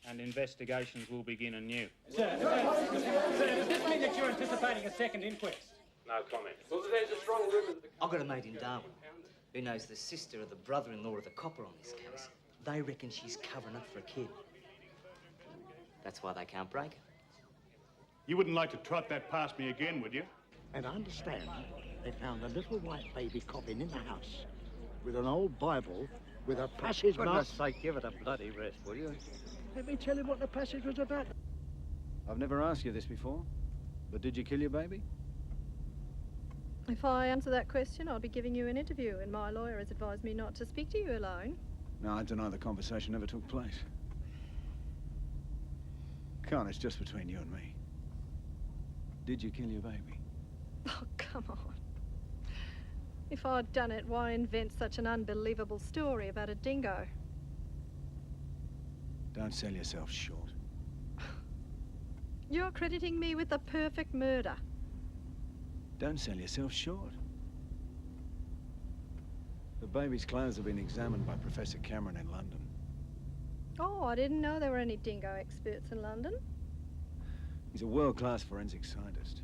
and investigations will begin anew. Sir, does this mean that you're anticipating a second inquest? No comment. Well, there's a strong rumour that I've got a mate in Darwin who knows the sister of the brother-in-law of the copper on this case. They reckon she's covering up for a kid. That's why they can't break her. You wouldn't like to trot that past me again, would you? And I understand they found a little white baby coffin in the house with an old Bible with a passage For marked... goodness sake, give it a bloody rest, will you? Let me tell you what the passage was about. I've never asked you this before, but did you kill your baby? If I answer that question, I'll be giving you an interview, and my lawyer has advised me not to speak to you alone. No, I deny the conversation ever took place. Con, it's just between you and me. Did you kill your baby? Oh, come on. If I'd done it, why invent such an unbelievable story about a dingo? Don't sell yourself short. You're crediting me with the perfect murder. Don't sell yourself short. The baby's clothes have been examined by Professor Cameron in London. Oh, I didn't know there were any dingo experts in London. He's a world-class forensic scientist.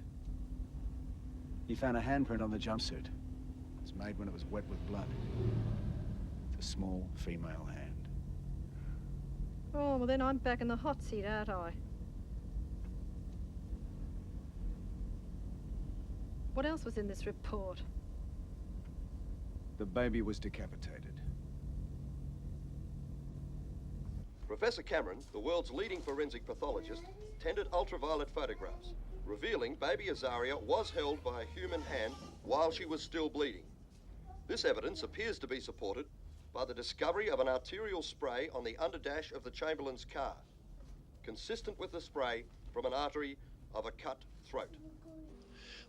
He found a handprint on the jumpsuit. It was made when it was wet with blood. It's a small female hand. Oh, well then I'm back in the hot seat, aren't I? What else was in this report? The baby was decapitated. Professor Cameron, the world's leading forensic pathologist, tendered ultraviolet photographs, revealing baby Azaria was held by a human hand while she was still bleeding. This evidence appears to be supported by the discovery of an arterial spray on the underdash of the Chamberlain's car, consistent with the spray from an artery of a cut throat.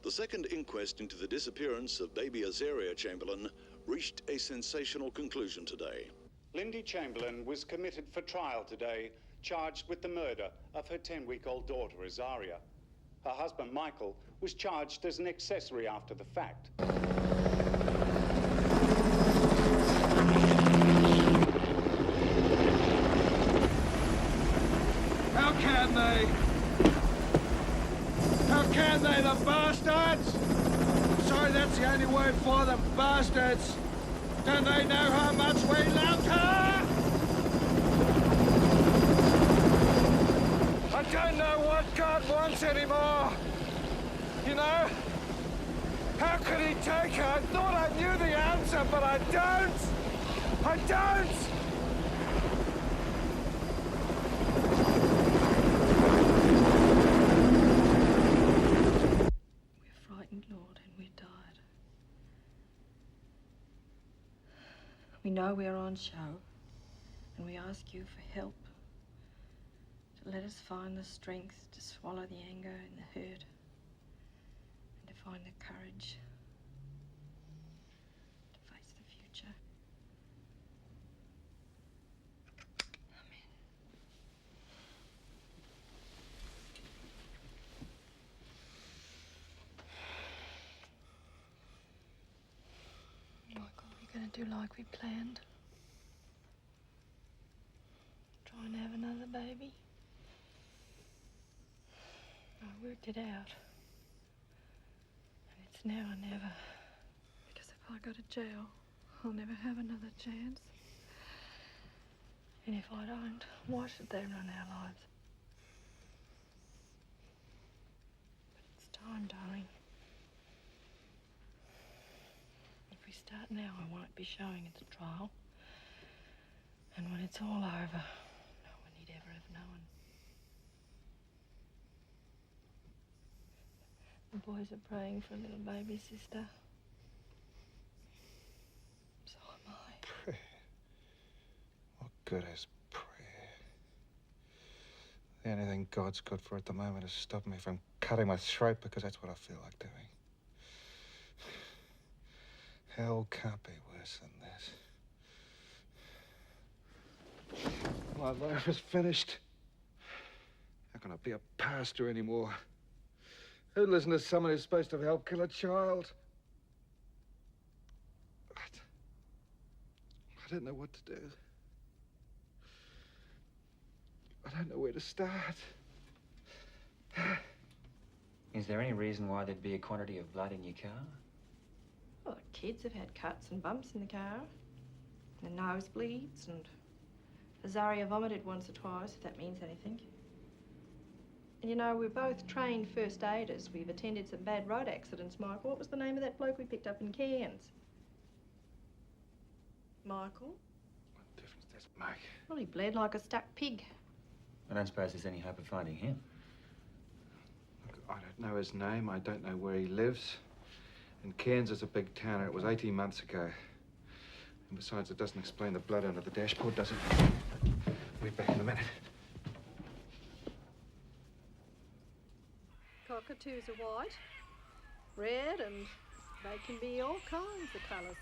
The second inquest into the disappearance of baby Azaria Chamberlain reached a sensational conclusion today. Lindy Chamberlain was committed for trial today, charged with the murder of her 10-week-old daughter, Azaria. Her husband, Michael, was charged as an accessory after the fact. How can they? How can they, the bastards? Sorry, that's the only word for them, bastards. Don't they know how much we loved her? I don't know what God wants anymore. You know? How could he take her? I thought I knew the answer, but I don't. I don't. We're frightened, Lord, and we're tired. We know we're on show, and we ask you for help. To let us find the strength to swallow the anger and the hurt, and to find the courage to face the future. Michael, we're going to do like we planned. Try and have another baby. I worked it out. And it's now or never. Because if I go to jail, I'll never have another chance. And if I don't, why should they run our lives? But it's time, darling. If we start now, I won't be showing at the trial. And when it's all over, no one need ever have known. The boys are praying for a little baby sister. So am I. Prayer. What good is prayer? The only thing God's good for at the moment is stopping me from cutting my throat because that's what I feel like doing. Hell can't be worse than this. My life is finished. How can I be a pastor anymore? Who listens to someone who's supposed to help kill a child? I don't know what to do. I don't know where to start. Is there any reason why there'd be a quantity of blood in your car? Well, the kids have had cuts and bumps in the car. And nosebleeds, and Azaria vomited once or twice, if that means anything. And you know, we're both trained first aiders. We've attended some bad road accidents, Michael. What was the name of that bloke we picked up in Cairns? Michael? What difference does it make? Well, he bled like a stuck pig. I don't suppose there's any hope of finding him. Look, I don't know his name. I don't know where he lives. And Cairns is a big town, and it was 18 months ago. And besides, it doesn't explain the blood under the dashboard, does it? We'll be back in a minute. Cockatoos are white, red, and they can be all kinds of colours.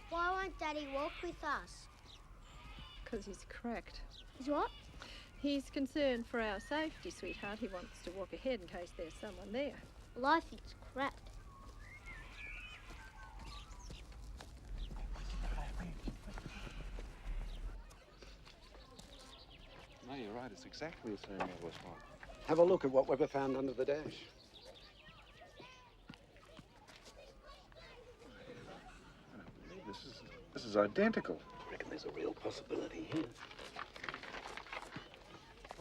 Why won't Daddy walk with us? Because he's cracked. He's what? He's concerned for our safety, sweetheart. He wants to walk ahead in case there's someone there. Well, I think it's cracked. No, you're right. It's exactly the same as was one. Have a look at what Webber found under the dash. I don't believe this is identical. I reckon there's a real possibility here.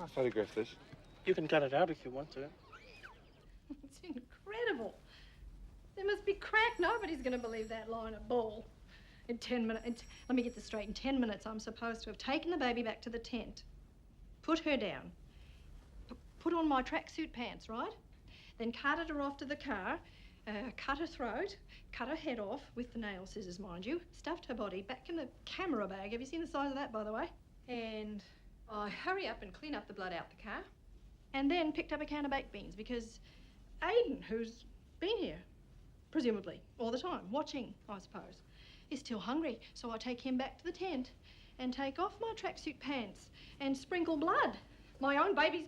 I'll photograph this. You can cut it out if you want to. It's incredible. There must be crack. Nobody's going to believe that line of bull. In 10 minutes, let me get this straight. In 10 minutes, I'm supposed to have taken the baby back to the tent, put her down, put on my tracksuit pants, right? Then carted her off to the car, cut her throat, cut her head off with the nail scissors, mind you, stuffed her body back in the camera bag. Have you seen the size of that, by the way? And I hurry up and clean up the blood out the car, and then picked up a can of baked beans because Aiden, who's been here, presumably, all the time, watching, I suppose, is still hungry. So I take him back to the tent and take off my tracksuit pants and sprinkle blood, my own baby's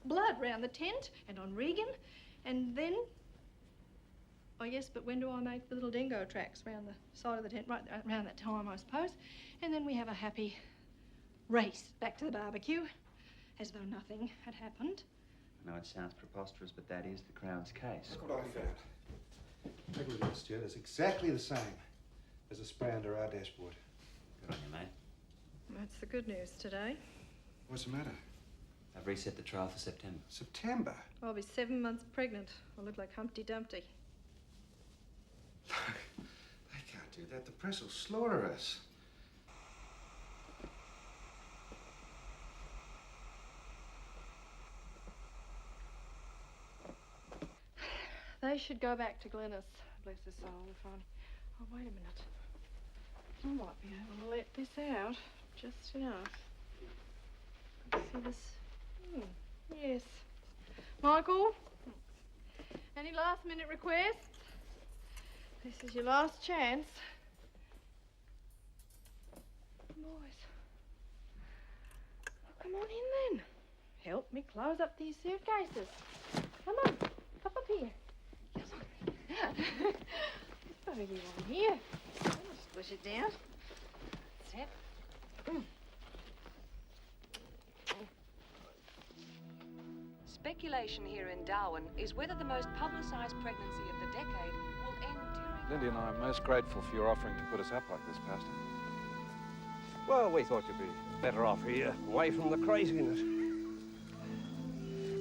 blood, round the tent and on Regan. And then, oh yes, but when do I make the little dingo tracks round the side of the tent? Right around that time, I suppose. And then we have a happy race back to the barbecue, as though nothing had happened. I know it sounds preposterous, but that is the Crown's case. Look what I found. Take a look at it, Stuart. It's exactly the same. There's a spray under our dashboard. Good on you, mate. That's the good news today. What's the matter? I've reset the trial for September. September? I'll be 7 months pregnant. I'll look like Humpty Dumpty. They can't do that. The press will slaughter us. They should go back to Glenys. Bless her soul, if only. Oh, wait a minute. I might be able to let this out just enough. See this? Yes. Michael, any last-minute requests? This is your last chance. Boys. Oh, come on in, then. Help me close up these suitcases. Come on. Up here. Throw you on here. Just push it down. That's it. Speculation here in Darwin is whether the most publicised pregnancy of the decade will end during... Lindy and I are most grateful for your offering to put us up like this, Pastor. Well, we thought you'd be better off here, away from the craziness.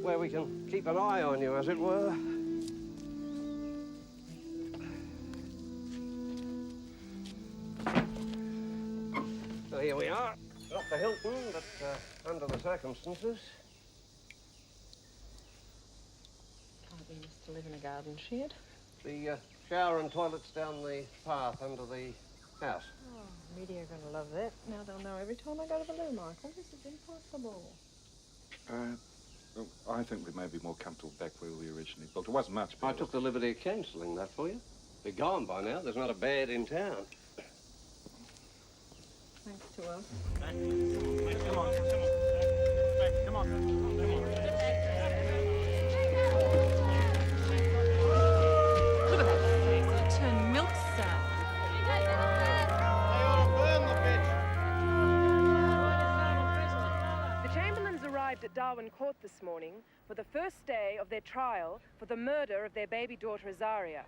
Where we can keep an eye on you, as it were. So here we are, not the Hilton, but under the circumstances. Can't be used to live in a garden shed. The shower and toilets down the path under the house. Oh, media are going to love that. Now they'll know every time I go to the loo, Michael. This is impossible. I think we may be more comfortable back where we originally built. It wasn't much, but... I took the liberty of cancelling that for you. They're gone by now. There's not a bed in town. Thanks to us. Come on. Come on. Look at that face. Turn milk sour. The Chamberlains arrived at Darwin Court this morning for the first day of their trial for the murder of their baby daughter Azaria.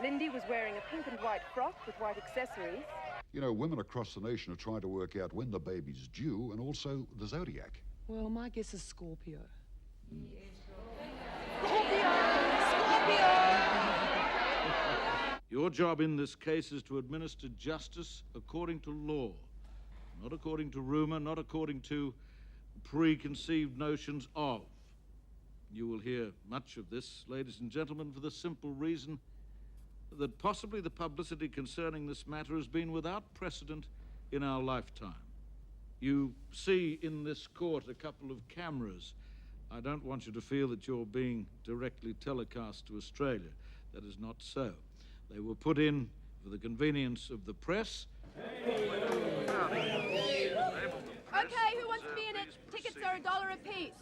Lindy was wearing a pink and white frock with white accessories. You know, women across the nation are trying to work out when the baby's due and also the zodiac. Well, my guess is Scorpio. Your job in this case is to administer justice according to law, not according to rumor, not according to preconceived notions of. You will hear much of this, ladies and gentlemen, for the simple reason that possibly the publicity concerning this matter has been without precedent in our lifetime. You see in this court a couple of cameras. I don't want you to feel that you're being directly telecast to Australia. That is not so. They were put in for the convenience of the press. Okay, who wants to be in it? Tickets are $1 apiece.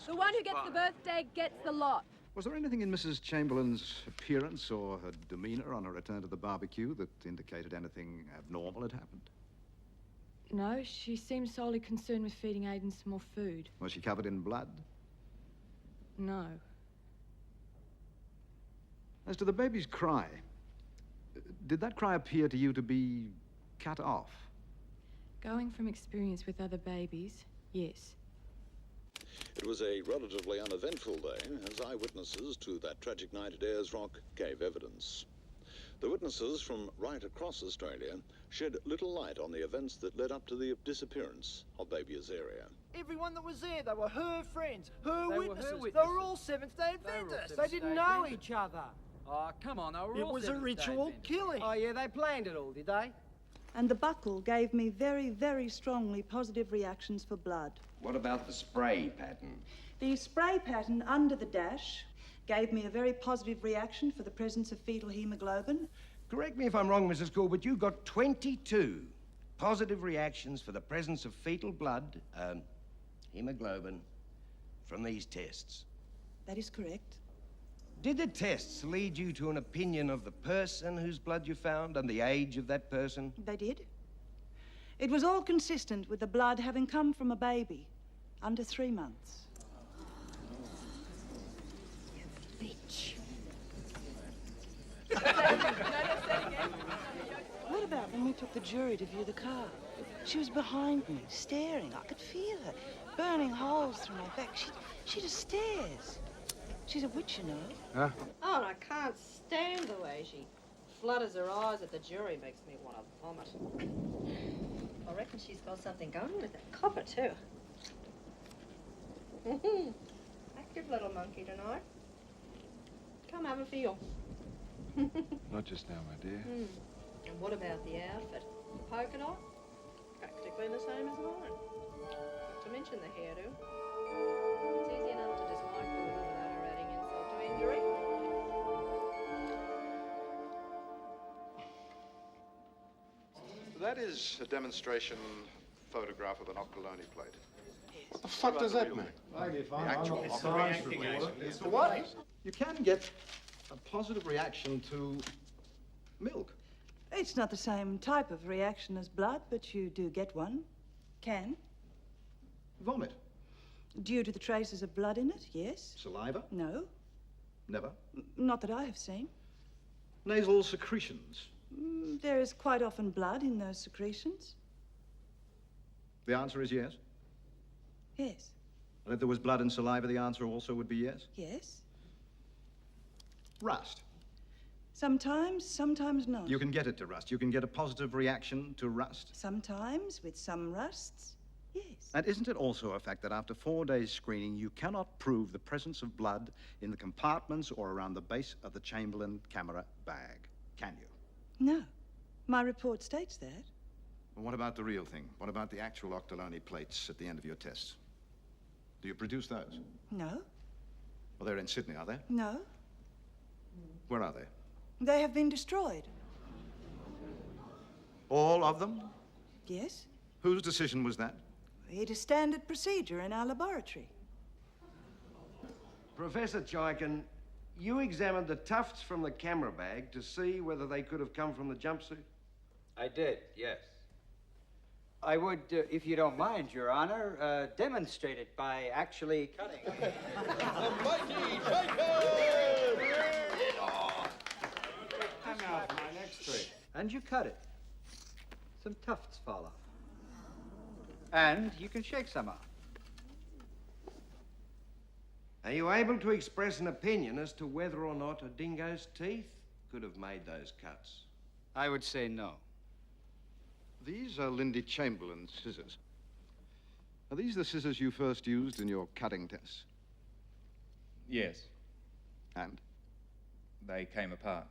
The one who gets the birthday gets the lot. Was there anything in Mrs. Chamberlain's appearance or her demeanour on her return to the barbecue that indicated anything abnormal had happened? No, she seemed solely concerned with feeding Aiden some more food. Was she covered in blood? No. As to the baby's cry, did that cry appear to you to be cut off? Going from experience with other babies, yes. It was a relatively uneventful day as eyewitnesses to that tragic night at Ayers Rock gave evidence. The witnesses from right across Australia shed little light on the events that led up to the disappearance of baby Azaria. Everyone that was there, they were her friends, her They were witnesses. her They witnesses. were all Seventh-day Adventists. They Seventh-day didn't know Adventists. each other. Oh, come on, they were It all was a Seventh-day ritual Adventists. killing. Oh, yeah, they planned it all, did they? And the buckle gave me very, very strongly positive reactions for blood. What about the spray pattern? The spray pattern under the dash gave me a very positive reaction for the presence of fetal hemoglobin. Correct me if I'm wrong, Mrs. Cool, but you got 22 positive reactions for the presence of fetal blood, hemoglobin, from these tests. That is correct. Did the tests lead you to an opinion of the person whose blood you found and the age of that person? They did. It was all consistent with the blood having come from a baby under 3 months. You bitch. about when we took the jury to view the car? She was behind me, staring. I could feel her, burning holes through my back. She just stares. She's a witch, you know. Huh? Oh, and I can't stand the way she flutters her eyes at the jury. Makes me want to vomit. I reckon she's got something going with that copper, too. Active little monkey tonight. Come have a feel. Not just now, my dear. And what about the outfit? The polka dot? Practically the same as mine. Not to mention the hairdo. It's easy enough to dislike the woman without her adding insult to injury. That is a demonstration photograph of an octoloni plate. What the fuck does that mean? It's the what? You can get a positive reaction to milk. It's not the same type of reaction as blood, but you do get one. Can. Vomit. Due to the traces of blood in it, yes. Saliva? No. Never. Not that I have seen. Nasal secretions. There is quite often blood in those secretions. The answer is yes. Yes. And if there was blood and saliva, the answer also would be yes? Yes. Rust. Sometimes, sometimes not. You can get it to rust. You can get a positive reaction to rust. Sometimes, with some rusts, yes. And isn't it also a fact that after 4 days screening, you cannot prove the presence of blood in the compartments or around the base of the Chamberlain camera bag? Can you? No. My report states that. Well, what about the real thing? What about the actual octoloni plates at the end of your tests? Do you produce those? No. Well, they're in Sydney, are they? No. Where are they? They have been destroyed. All of them? Yes. Whose decision was that? It is standard procedure in our laboratory. Professor Chaikin, you examined the tufts from the camera bag to see whether they could have come from the jumpsuit? I did, yes. I would, if you don't mind, Your Honor, demonstrate it by actually cutting. The mighty Chaikin! And now for my next trick. And you cut it. Some tufts fall off. And you can shake some off. Are you able to express an opinion as to whether or not a dingo's teeth could have made those cuts? I would say no. These are Lindy Chamberlain's scissors. Are these the scissors you first used in your cutting tests? Yes. And? They came apart.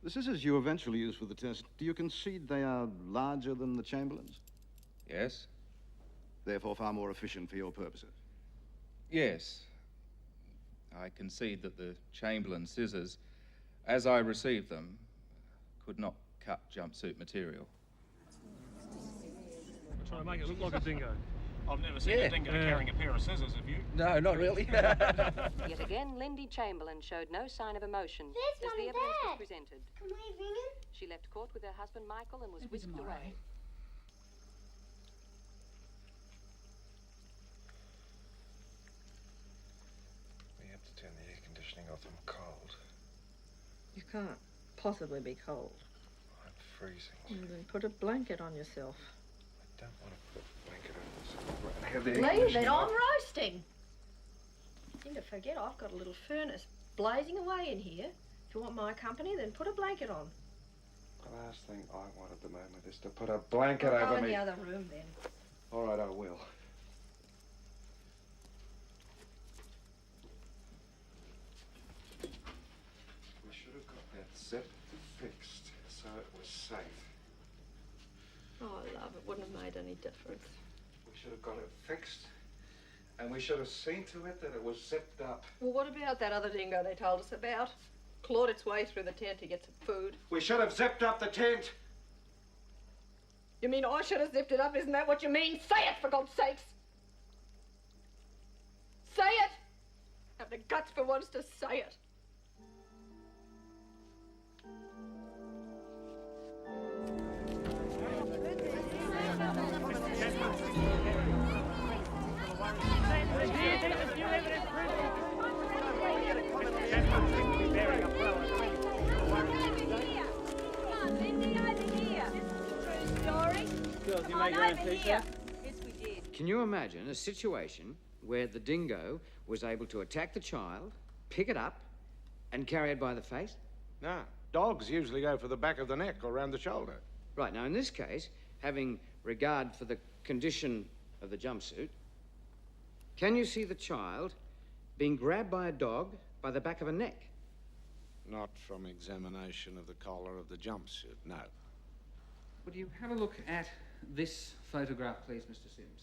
The scissors you eventually used for the test, do you concede they are larger than the Chamberlain's? Yes. Therefore far more efficient for your purposes? Yes. I concede that the Chamberlain scissors, as I received them, could not cut jumpsuit material. We're trying to make it look like a dingo. I've never seen a dingo carrying a pair of scissors, have you? No, not really. Yet again, Lindy Chamberlain showed no sign of emotion as the evidence was presented. Can we ring him? She left court with her husband Michael and was whisked away. We have to turn the air conditioning off. I'm cold. You can't possibly be cold. I'm freezing. Then put a blanket on yourself. I don't want to put a blanket on myself. Right, have the air Leave it, conditioning I'm on. roasting. You seem to forget I've got a little furnace blazing away in here. If you want my company, then put a blanket on. The last thing I want at the moment is to put a blanket I'll over go in me. the other room then. All right, I will. We should have got that zip fixed so it was safe. Oh, love, it wouldn't have made any difference. We should have got it fixed, and we should have seen to it that it was zipped up. Well, what about that other dingo they told us about? Clawed its way through the tent to get some food. We should have zipped up the tent. You mean I should have zipped it up? Isn't that what you mean? Say it, for God's sakes! Say it! Have the guts for once to say it. you make your own tea, sir? Yes, we did. Can you imagine a situation where the dingo was able to attack the child, pick it up, and carry it by the face? No. Dogs usually go for the back of the neck or round the shoulder. Right, now in this case, having regard for the condition of the jumpsuit, can you see the child being grabbed by a dog by the back of a neck? Not from examination of the collar of the jumpsuit, no. Would you have a look at this photograph, please, Mr. Sims?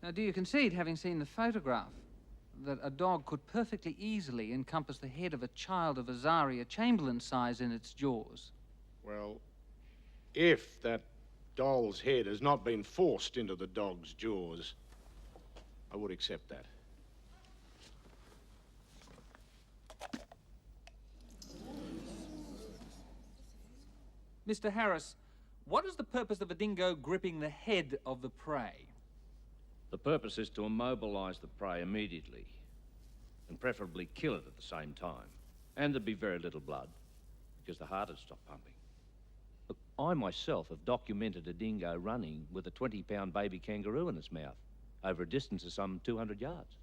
Now, do you concede, having seen the photograph, that a dog could perfectly easily encompass the head of a child of Azaria Chamberlain size in its jaws? Well, if that doll's head has not been forced into the dog's jaws, I would accept that. Mr. Harris, what is the purpose of a dingo gripping the head of the prey? The purpose is to immobilize the prey immediately, and preferably kill it at the same time. And there'd be very little blood, because the heart had stopped pumping. Look, I myself have documented a dingo running with a 20-pound baby kangaroo in its mouth, over a distance of some 200 yards.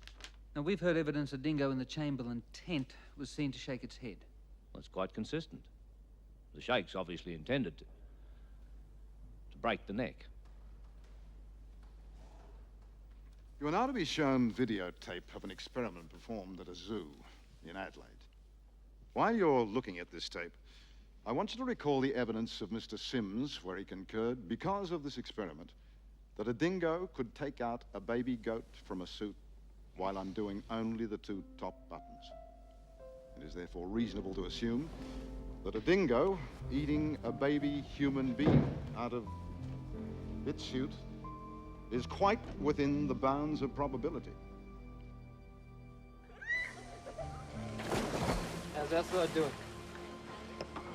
Now, we've heard evidence a dingo in the Chamberlain tent was seen to shake its head. Well, it's quite consistent. The shake's obviously intended to break the neck. You are now to be shown videotape of an experiment performed at a zoo in Adelaide. While you're looking at this tape, I want you to recall the evidence of Mr. Sims, where he concurred, because of this experiment, that a dingo could take out a baby goat from a suit while undoing only the 2 top buttons. It is therefore reasonable to assume that a dingo eating a baby human being out of its suit is quite within the bounds of probability. How's our side doing?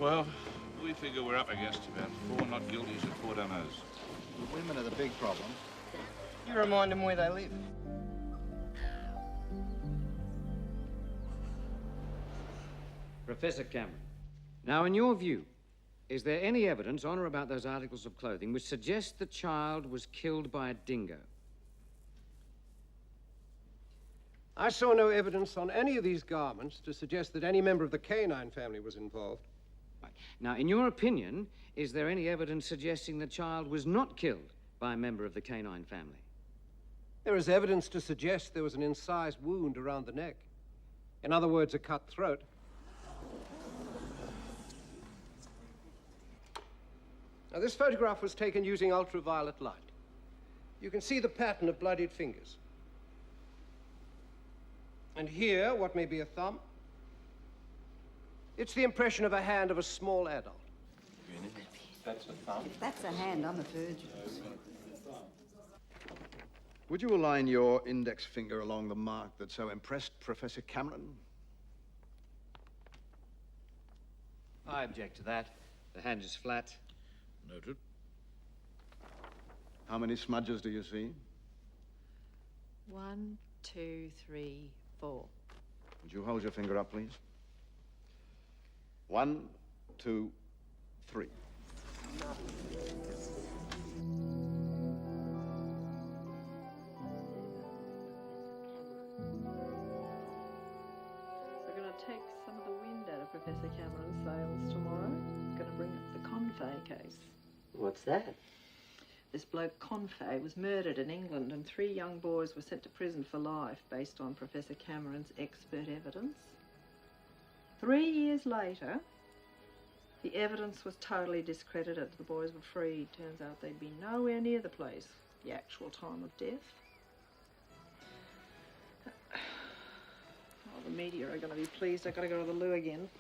Well, we figure we're up against about 4 not guilties and 4 don't knows. The women are the big problem. You remind them where they live. Professor Cameron, now in your view, is there any evidence on or about those articles of clothing which suggests the child was killed by a dingo? I saw no evidence on any of these garments to suggest that any member of the canine family was involved. Right. Now, in your opinion, is there any evidence suggesting the child was not killed by a member of the canine family? There is evidence to suggest there was an incised wound around the neck. In other words, a cut throat. Now, this photograph was taken using ultraviolet light. You can see the pattern of bloodied fingers. And here, what may be a thumb. It's the impression of a hand of a small adult. That's a thumb. If that's a hand, I'm a virgin. Would you align your index finger along the mark that so impressed Professor Cameron? I object to that. The hand is flat. Noted. How many smudges do you see? 1, 2, 3, 4. Would you hold your finger up, please? 1, 2, 3. We're going to take some of the wind out of Professor Cameron's sails tomorrow. Going to bring up the Confay case. What's that? This bloke Confay was murdered in England and 3 young boys were sent to prison for life based on Professor Cameron's expert evidence. 3 years later, the evidence was totally discredited. The boys were freed. Turns out they'd been nowhere near the place, the actual time of death. Oh, the media are going to be pleased. I've got to go to the loo again.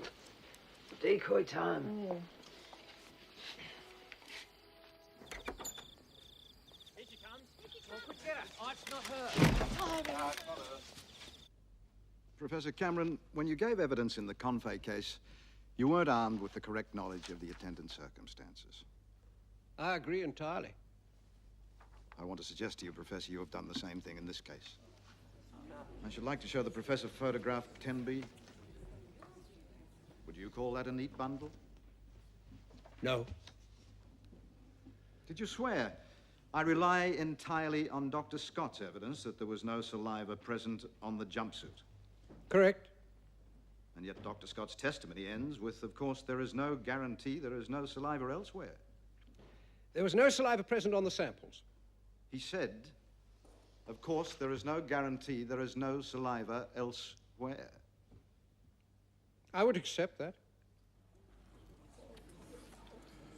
Decoy time. Oh. Professor Cameron, when you gave evidence in the Confay case, you weren't armed with the correct knowledge of the attendant circumstances. I agree entirely. I want to suggest to you, Professor, you have done the same thing in this case. I should like to show the Professor photograph 10B. Would Would you call that a neat bundle? No. Did you swear? I rely entirely on Dr. Scott's evidence that there was no saliva present on the jumpsuit. Correct. And yet Dr. Scott's testimony ends with, of course, there is no guarantee there is no saliva elsewhere. There was no saliva present on the samples. He said, of course, there is no guarantee there is no saliva elsewhere. I would accept that.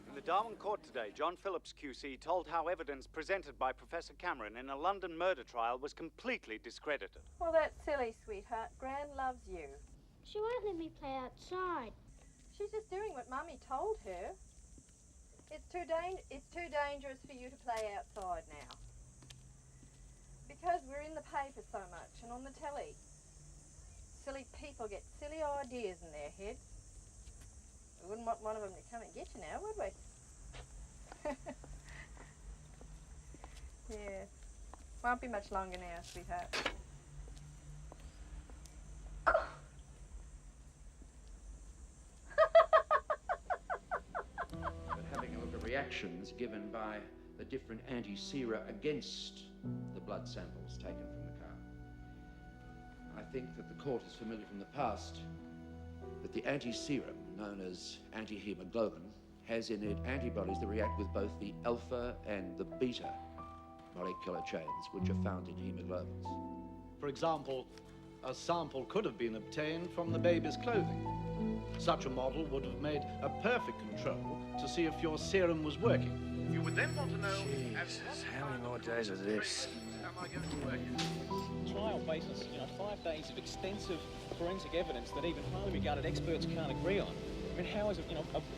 In the Darwin court today, John Phillips QC told how evidence presented by Professor Cameron in a London murder trial was completely discredited. Well, that's silly, sweetheart. Gran loves you. She won't let me play outside. She's just doing what Mummy told her. It's too dangerous for you to play outside now. Because we're in the paper so much and on the telly. Silly people get silly ideas in their heads. We wouldn't want one of them to come and get you now, would we? Yeah. Won't be much longer now, sweetheart. But having a look at reactions given by the different anti-sera against the blood samples taken from the car, I think that the court is familiar from the past that the anti-serum, known as anti-hemoglobin, has in it antibodies that react with both the alpha and the beta molecular chains, which are found in hemoglobins. For example, a sample could have been obtained from the baby's clothing. Such a model would have made a perfect control to see if your serum was working. You would then want to know... Jesus, how many more days of this? Am I going to work? Trial basis, 5 days of extensive forensic evidence that even highly regarded experts can't agree on. I mean, how is it,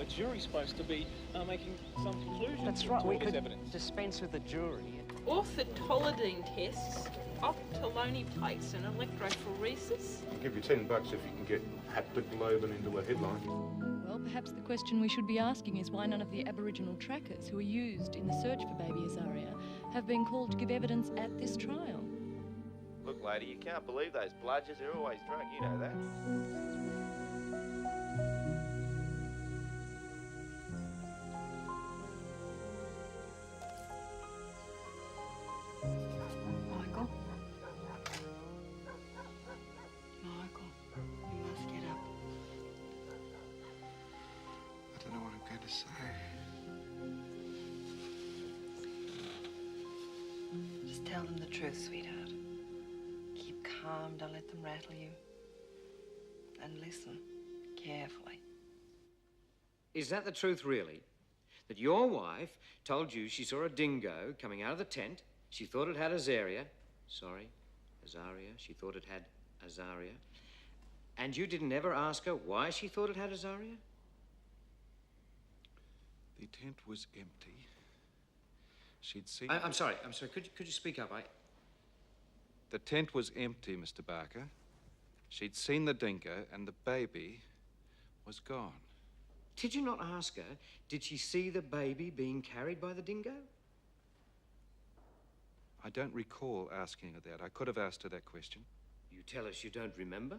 a jury supposed to be making some conclusion? That's right, we could evidence? dispense with the jury. Orthotolidine tests, optoloni plates and electrophoresis. I'll give you $10 if you can get haptoglobin into a headline. Well, perhaps the question we should be asking is why none of the Aboriginal trackers who were used in the search for baby Azaria have been called to give evidence at this trial. Look, lady, you can't believe those bludgers. They're always drunk, you know that. Michael? Michael, you must get up. I don't know what I'm going to say. Just tell them the truth, sweetheart. Keep calm, don't let them rattle you. And listen carefully. Is that the truth, really? That your wife told you she saw a dingo coming out of the tent, she thought it had Azaria. She thought it had Azaria. And you didn't ever ask her why she thought it had Azaria? The tent was empty. She'd seen... I'm sorry. Could you speak up? The tent was empty, Mr. Barker. She'd seen the dingo and the baby was gone. Did you not ask her, did she see the baby being carried by the dingo? I don't recall asking her that. I could have asked her that question. You tell us you don't remember?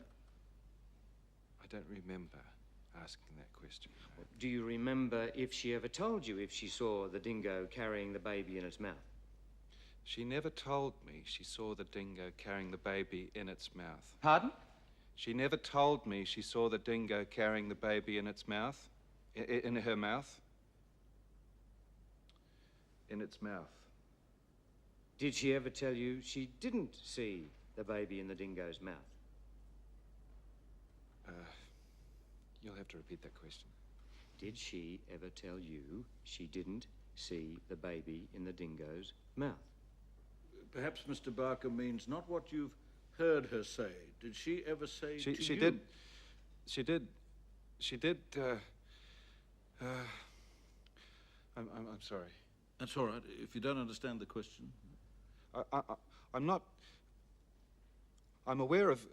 I don't remember asking that question. Do you remember if she ever told you if she saw the dingo carrying the baby in its mouth? She never told me she saw the dingo carrying the baby in its mouth. Pardon? She never told me she saw the dingo carrying the baby in its mouth. In her mouth. In its mouth. Did she ever tell you she didn't see the baby in the dingo's mouth? You'll have to repeat that question. Did she ever tell you she didn't see the baby in the dingo's mouth? Perhaps Mr. Barker means not what you've heard her say. Did she ever say to you? She did. I'm sorry. That's all right. If you don't understand the question. I'm not... I'm aware of...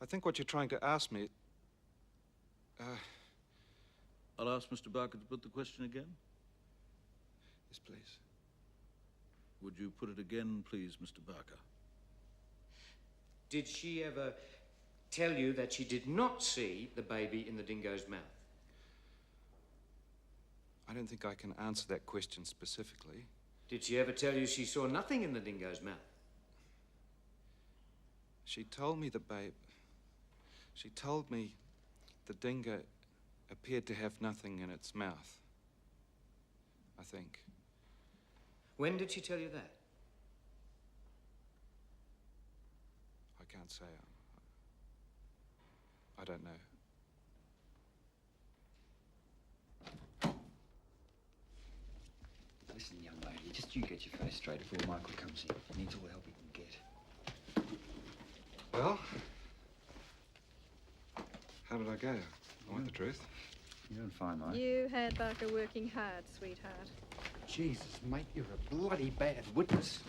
I think what you're trying to ask me... I'll ask Mr. Barker to put the question again. Yes, please. Would you put it again, please, Mr. Barker? Did she ever tell you that she did not see the baby in the dingo's mouth? I don't think I can answer that question specifically. Did she ever tell you she saw nothing in the dingo's mouth? She told me She told me the dingo appeared to have nothing in its mouth. I think. When did she tell you that? I can't say. I don't know. Listen, young lady, just you get your face straight before Michael comes in. He needs all the help he can get. Well, how did I go? I want the truth. You're doing fine, mate. You had Barker working hard, sweetheart. Jesus, mate, you're a bloody bad witness.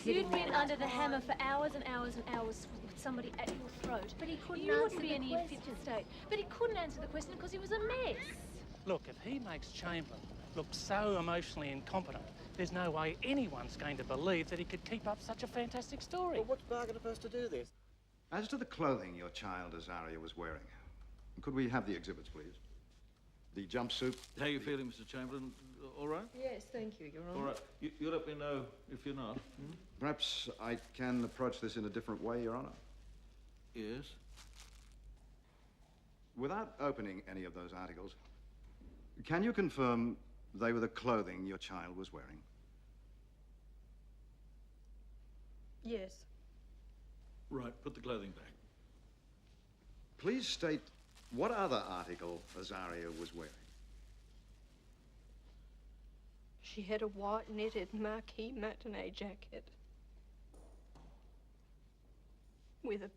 You'd been under the hammer for hours and hours and hours with somebody at your throat. But he couldn't You answer wouldn't be the any question. fit state. But he couldn't answer the question because he was a mess. Look, if he makes Chamberlain look so emotionally incompetent, there's no way anyone's going to believe that he could keep up such a fantastic story. Well, what's Barker supposed to do this? As to the clothing your child Azaria was wearing, could we have the exhibits, please? The jumpsuit. How you feeling, Mr. Chamberlain? All right? Yes, thank you, Your Honour. All right. You let me know if you're not. Perhaps I can approach this in a different way, Your Honour. Yes? Without opening any of those articles, can you confirm they were the clothing your child was wearing? Yes. Right, put the clothing back. Please state what other article Azaria was wearing. She had a white knitted marquee matinee jacket with a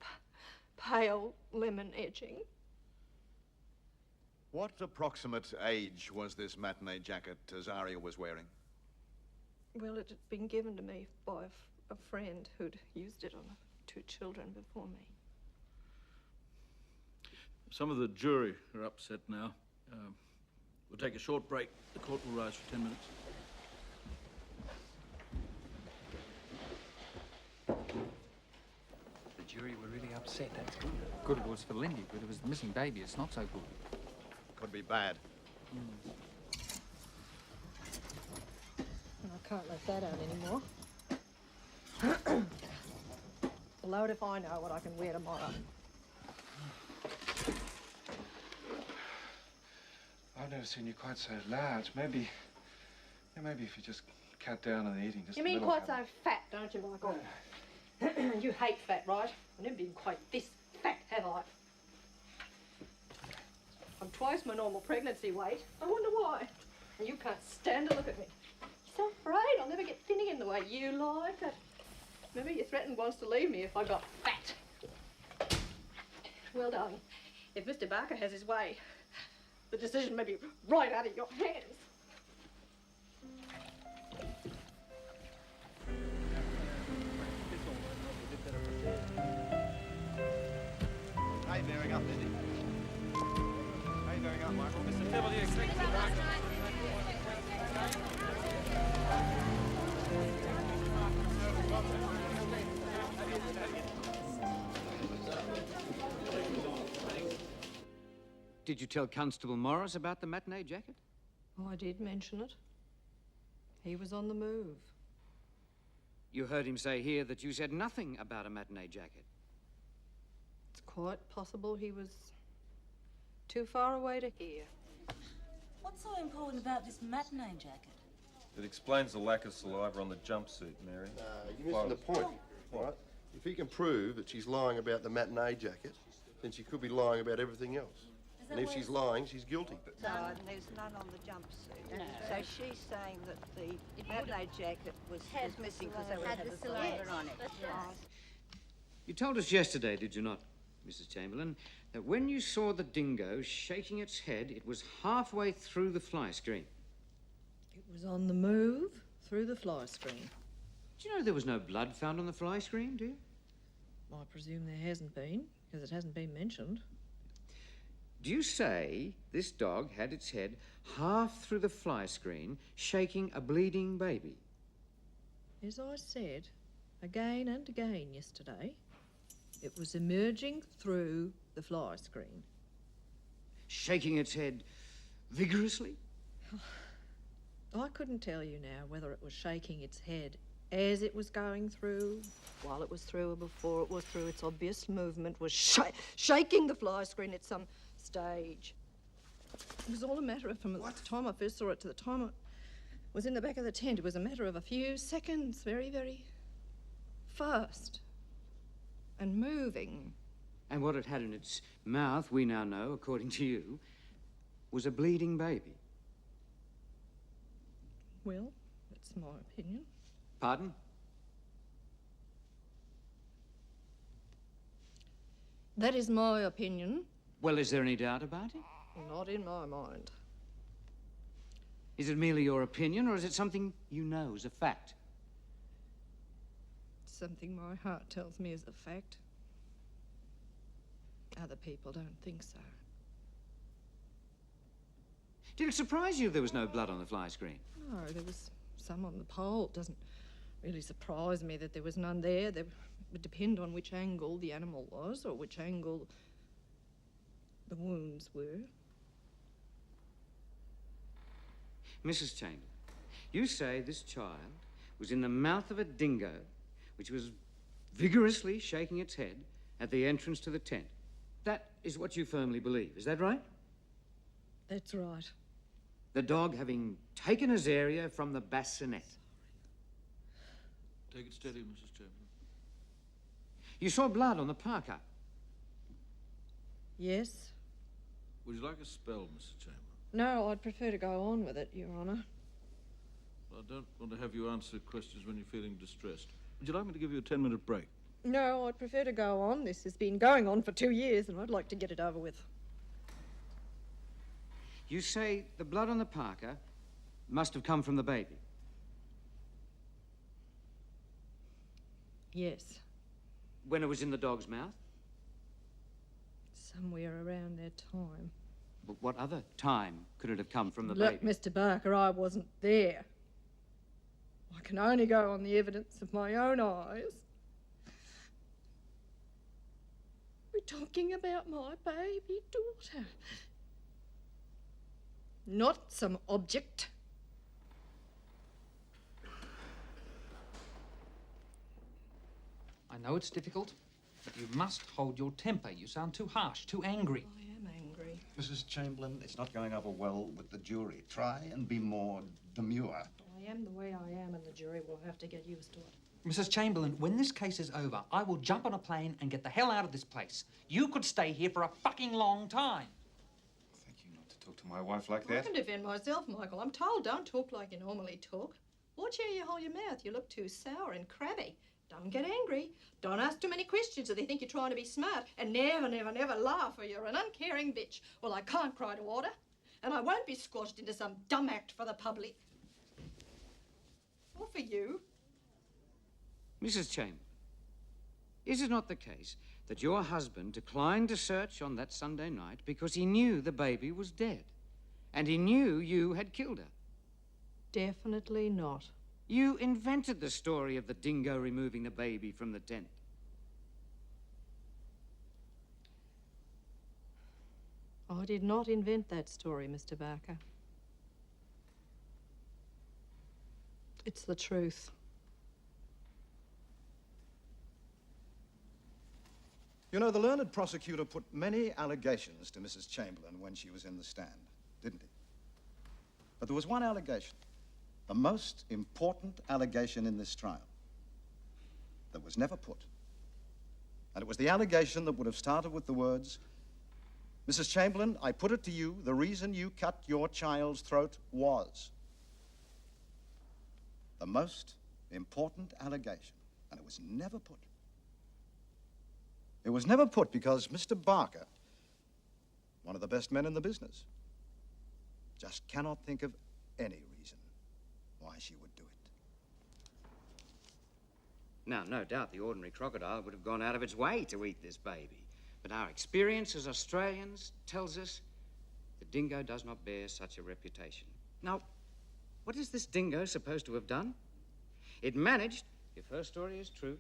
pale lemon edging. What approximate age was this matinee jacket Azaria was wearing? Well, it had been given to me by a friend who'd used it on 2 children before me. Some of the jury are upset now. We'll take a short break. The court will rise for 10 minutes. The jury were really upset. That's good. Good it was for Lindy, but it was the missing baby. It's not so good. Could be bad. I can't let that out anymore. Blowed if I know what I can wear tomorrow. I've never seen you quite so large. Maybe if you just cut down on the eating just You a mean little. quite so fat, don't you, Michael? You hate fat, right? I've never been quite this fat, have I? I'm twice my normal pregnancy weight. I wonder why. And you can't stand to look at me. You're so afraid I'll never get thin again the way you like it. Remember, you threatened once to leave me if I got fat. Well, darling, if Mr. Barker has his way, the decision may be right out of your hands. How you bearing up, Lindy? How you bearing up, Michael? Mr. Tibble, you expect Did you tell Constable Morris about the matinee jacket? Oh, I did mention it. He was on the move. You heard him say here that you said nothing about a matinee jacket. It's quite possible he was too far away to hear. What's so important about this matinee jacket? It explains the lack of saliva on the jumpsuit, Mary. You're missing the point, right? If he can prove that she's lying about the matinee jacket, then she could be lying about everything else. And if she's lying, she's guilty. No, and there's none on the jumpsuit. No. So she's saying that the matinee jacket was missing because they would have the saliva on it. That's right. You told us yesterday, did you not, Mrs. Chamberlain, that when you saw the dingo shaking its head, it was halfway through the fly screen. It was on the move through the fly screen. Do you know there was no blood found on the fly screen, do you? I presume there hasn't been, because it hasn't been mentioned. Do you say this dog had its head half through the fly screen, shaking a bleeding baby? As I said again and again yesterday, it was emerging through the fly screen. Shaking its head vigorously? I couldn't tell you now whether it was shaking its head as it was going through, while it was through, or before it was through. Its obvious movement was shaking the fly screen at some stage. It was all a matter of, from the time I first saw it to the time I was in the back of the tent, it was a matter of a few seconds, very, very fast and moving. And what it had in its mouth, we now know, according to you, was a bleeding baby. Well, that's my opinion. Pardon? That is my opinion. Well, is there any doubt about it? Not in my mind. Is it merely your opinion, or is it something you know as a fact? Something my heart tells me is a fact. Other people don't think so. Did it surprise you there was no blood on the fly screen? No, there was some on the pole. It doesn't really surprise me that there was none there. It would depend on which angle the animal was, or which angle the wounds were. Mrs. Chamberlain, you say this child was in the mouth of a dingo, which was vigorously shaking its head at the entrance to the tent. That is what you firmly believe, is that right? That's right. The dog having taken Azaria from the bassinet. Take it steady, Mrs. Chamberlain. You saw blood on the parka. Yes. Would you like a spell, Mrs. Chamberlain? No, I'd prefer to go on with it, Your Honour. I don't want to have you answer questions when you're feeling distressed. Would you like me to give you a 10-minute break? No, I'd prefer to go on. This has been going on for 2 years, and I'd like to get it over with. You say the blood on the parka must have come from the baby. Yes. When it was in the dog's mouth? Somewhere around that time. But what other time could it have come from the Look, baby? Mr. Barker, I wasn't there. I can only go on the evidence of my own eyes. We're talking about my baby daughter. Not some object. I know it's difficult, but you must hold your temper. You sound too harsh, too angry. I am angry. Mrs. Chamberlain, it's not going over well with the jury. Try and be more demure. I am the way I am, and the jury will have to get used to it. Mrs. Chamberlain, when this case is over, I will jump on a plane and get the hell out of this place. You could stay here for a fucking long time. Talk to my wife like I that? can defend myself, Michael. I'm told don't talk like you normally talk. Watch how you hold your mouth. You look too sour and crabby. Don't get angry. Don't ask too many questions or they think you're trying to be smart. And never, never, never laugh or you're an uncaring bitch. Well, I can't cry to water. And I won't be squashed into some dumb act for the public. Or for you. Mrs. Chamberlain, is it not the case that your husband declined to search on that Sunday night because he knew the baby was dead and he knew you had killed her? Definitely not. You invented the story of the dingo removing the baby from the tent. I did not invent that story, Mr. Barker. It's the truth. You know, the learned prosecutor put many allegations to Mrs. Chamberlain when she was in the stand, didn't he? But there was one allegation, the most important allegation in this trial, that was never put. And it was the allegation that would have started with the words, Mrs. Chamberlain, I put it to you, the reason you cut your child's throat was. The most important allegation, and it was never put. It was never put because Mr. Barker, one of the best men in the business, just cannot think of any reason why she would do it. Now, no doubt the ordinary crocodile would have gone out of its way to eat this baby. But our experience as Australians tells us the dingo does not bear such a reputation. Now, what is this dingo supposed to have done? It managed, if her story is true,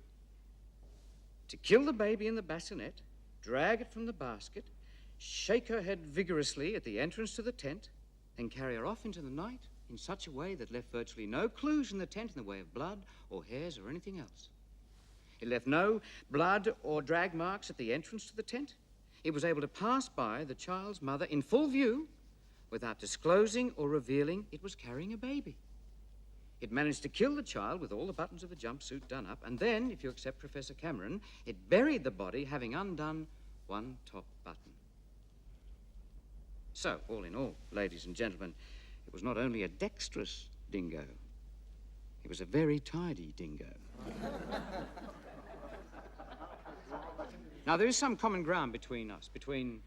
to kill the baby in the bassinet, drag it from the basket, shake her head vigorously at the entrance to the tent, then carry her off into the night in such a way that left virtually no clues in the tent in the way of blood or hairs or anything else. It left no blood or drag marks at the entrance to the tent. It was able to pass by the child's mother in full view without disclosing or revealing it was carrying a baby. It managed to kill the child with all the buttons of the jumpsuit done up, and then, if you accept Professor Cameron, it buried the body having undone one top button. So, all in all, ladies and gentlemen, it was not only a dexterous dingo, it was a very tidy dingo. Now, there is some common ground between us, between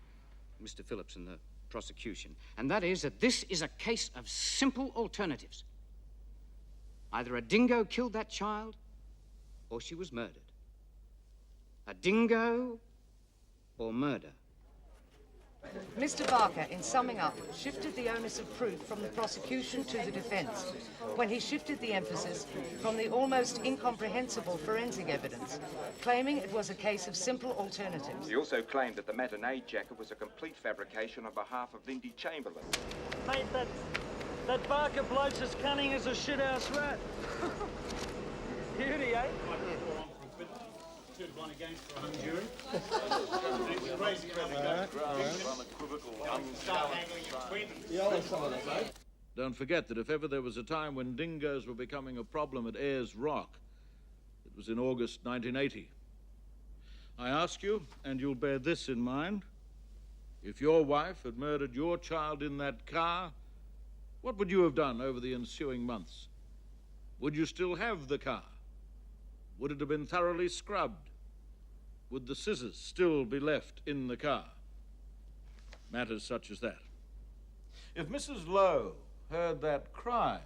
Mr. Phillips and the prosecution, and that is that this is a case of simple alternatives. Either a dingo killed that child, or she was murdered. A dingo or murder. Mr. Barker, in summing up, shifted the onus of proof from the prosecution to the defence when he shifted the emphasis from the almost incomprehensible forensic evidence, claiming it was a case of simple alternatives. He also claimed that the matinee jacket was a complete fabrication on behalf of Lindy Chamberlain. Mate, that Barker bloke's as cunning as a shithouse rat. Beauty, eh? 2 to 1 against for a hung jury. Don't forget that if ever there was a time when dingoes were becoming a problem at Ayers Rock, it was in August 1980. I ask you, and you'll bear this in mind, if your wife had murdered your child in that car, what would you have done over the ensuing months? Would you still have the car? Would it have been thoroughly scrubbed? Would the scissors still be left in the car? Matters such as that. If Mrs. Lowe heard that cry,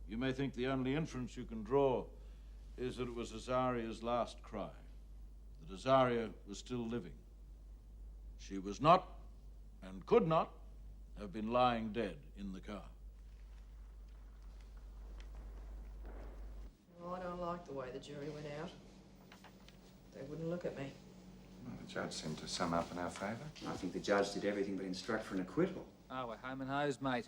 you may think the only inference you can draw is that it was Azaria's last cry, that Azaria was still living. She was not, and could not, have been lying dead in the car. Oh, I don't like the way the jury went out. They wouldn't look at me. Well, the judge seemed to sum up in our favour. I think the judge did everything but instruct for an acquittal. Oh, we're home and hosed, mate.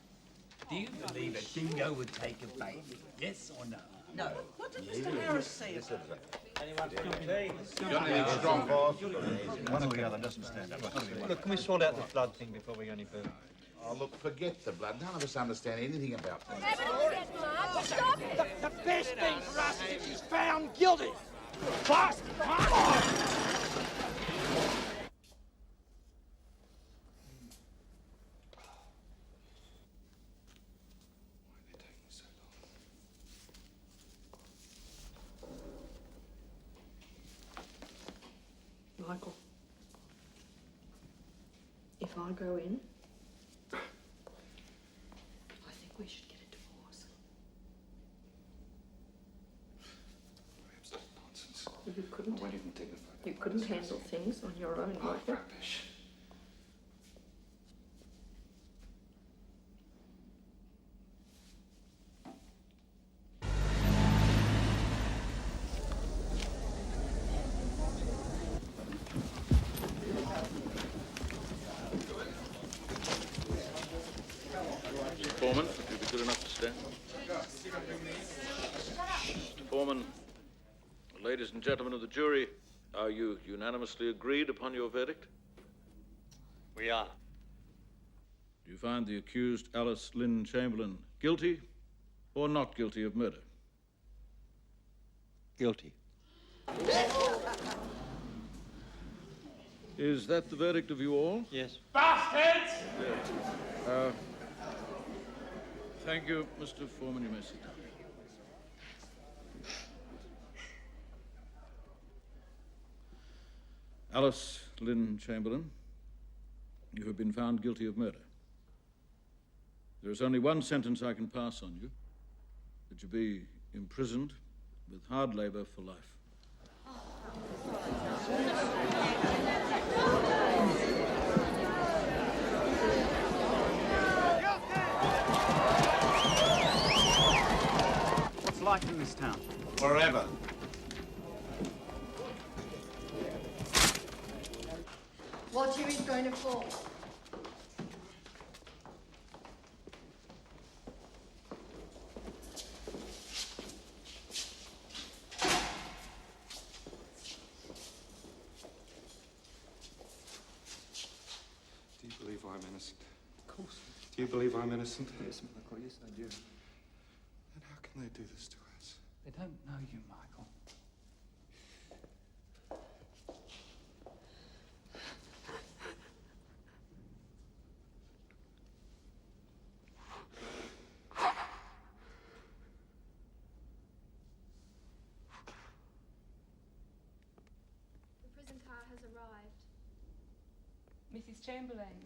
Do you believe a dingo would take a baby? Yes or no? No. What did Mr. Harris say about it? Got anything strong, boss? One or the other doesn't stand up. Look, can we sort out this blood thing before we go any further? Oh, look, forget the blood. None of us understand anything about that. Stop! The best thing for us is if she's found guilty. Fast! Michael, if I go in, I think we should get a divorce. Perhaps that's nonsense. You couldn't. I won't even dignify. You couldn't handle things on your own, Oh, Michael. rubbish. Foreman, if you'd be good enough to stand. Mr. Foreman, ladies and gentlemen of the jury, are you unanimously agreed upon your verdict? We are. Do you find the accused Alice Lynn Chamberlain guilty or not guilty of murder? Guilty. Is that the verdict of you all? Yes. Bastards! Thank you, Mr. Foreman. You may sit down. Alice Lynn Chamberlain, you have been found guilty of murder. There is only one sentence I can pass on you, that you be imprisoned with hard labor for life. fight in this town? Forever. Watch him, he's going to fall. Do you believe I'm innocent? Of course. Do you believe I'm innocent? Yes, Michael, yes, I do. Then how can they do this to us? They don't know you, Michael. The prison car has arrived. Mrs. Chamberlain.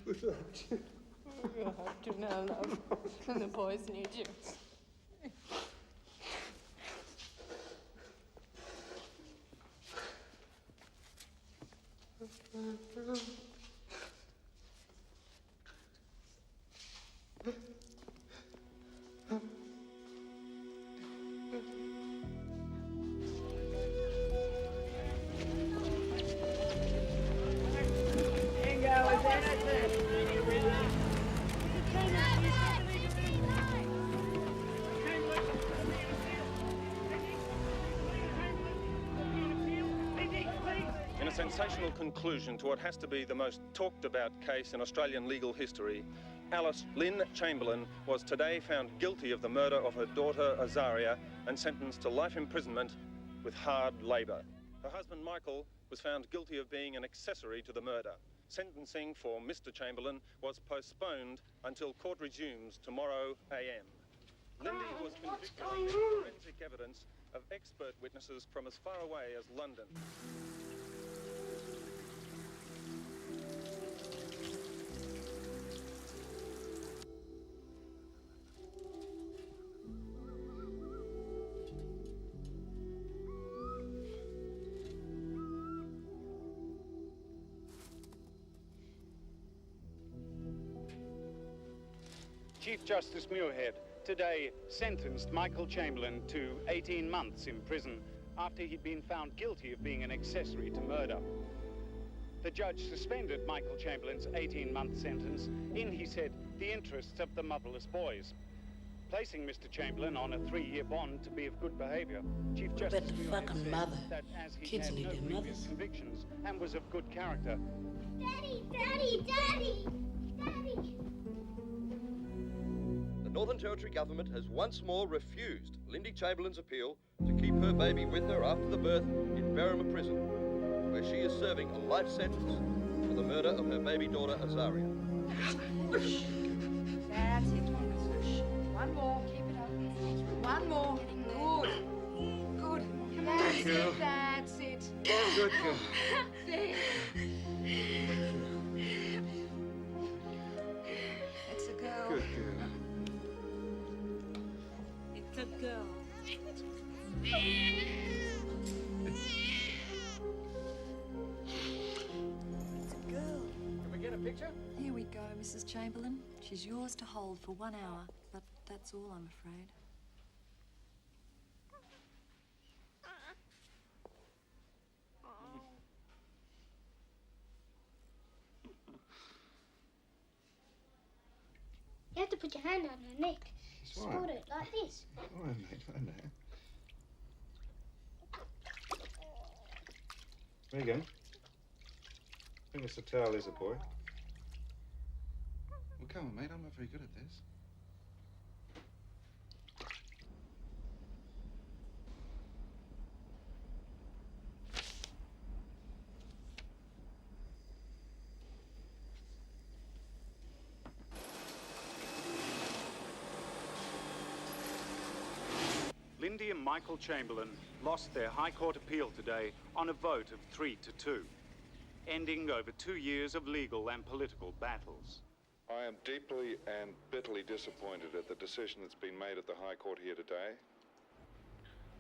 Without you. You have to now, love. And the boys need you. In a sensational conclusion to what has to be the most talked about case in Australian legal history, Alice Lynn Chamberlain was today found guilty of the murder of her daughter Azaria and sentenced to life imprisonment with hard labour. Her husband Michael was found guilty of being an accessory to the murder. Sentencing for Mr. Chamberlain was postponed until court resumes tomorrow AM. Lindy was convicted on forensic evidence of expert witnesses from as far away as London. Chief Justice Muirhead today sentenced Michael Chamberlain to 18 months in prison after he'd been found guilty of being an accessory to murder. The judge suspended Michael Chamberlain's 18-month sentence in, he said, the interests of the motherless boys, placing Mr. Chamberlain on a 3-year bond to be of good behaviour. Chief Justice Muirhead said that as he had no previous convictions and was of good character. Daddy, Daddy, Daddy! Daddy! The Northern Territory government has once more refused Lindy Chamberlain's appeal to keep her baby with her after the birth in Berrima Prison, where she is serving a life sentence for the murder of her baby daughter Azaria. That's it. One more. Keep it up. One more. Good. Good. That's it. That's it. Good girl. There. It's a girl. Good girl. It's a girl. Can we get a picture? Here we go, Mrs. Chamberlain. She's yours to hold for 1 hour, but that's all, I'm afraid. You have to put your hand on her neck. That's Just right. hold it like this. Oh, mate, I know. There you go. I think it's a towel, is it, boy? Well, come on, mate. I'm not very good at this. Lindy and Michael Chamberlain lost their High Court appeal today on a vote of 3-2, ending over 2 years of legal and political battles. I am deeply and bitterly disappointed at the decision that's been made at the High Court here today.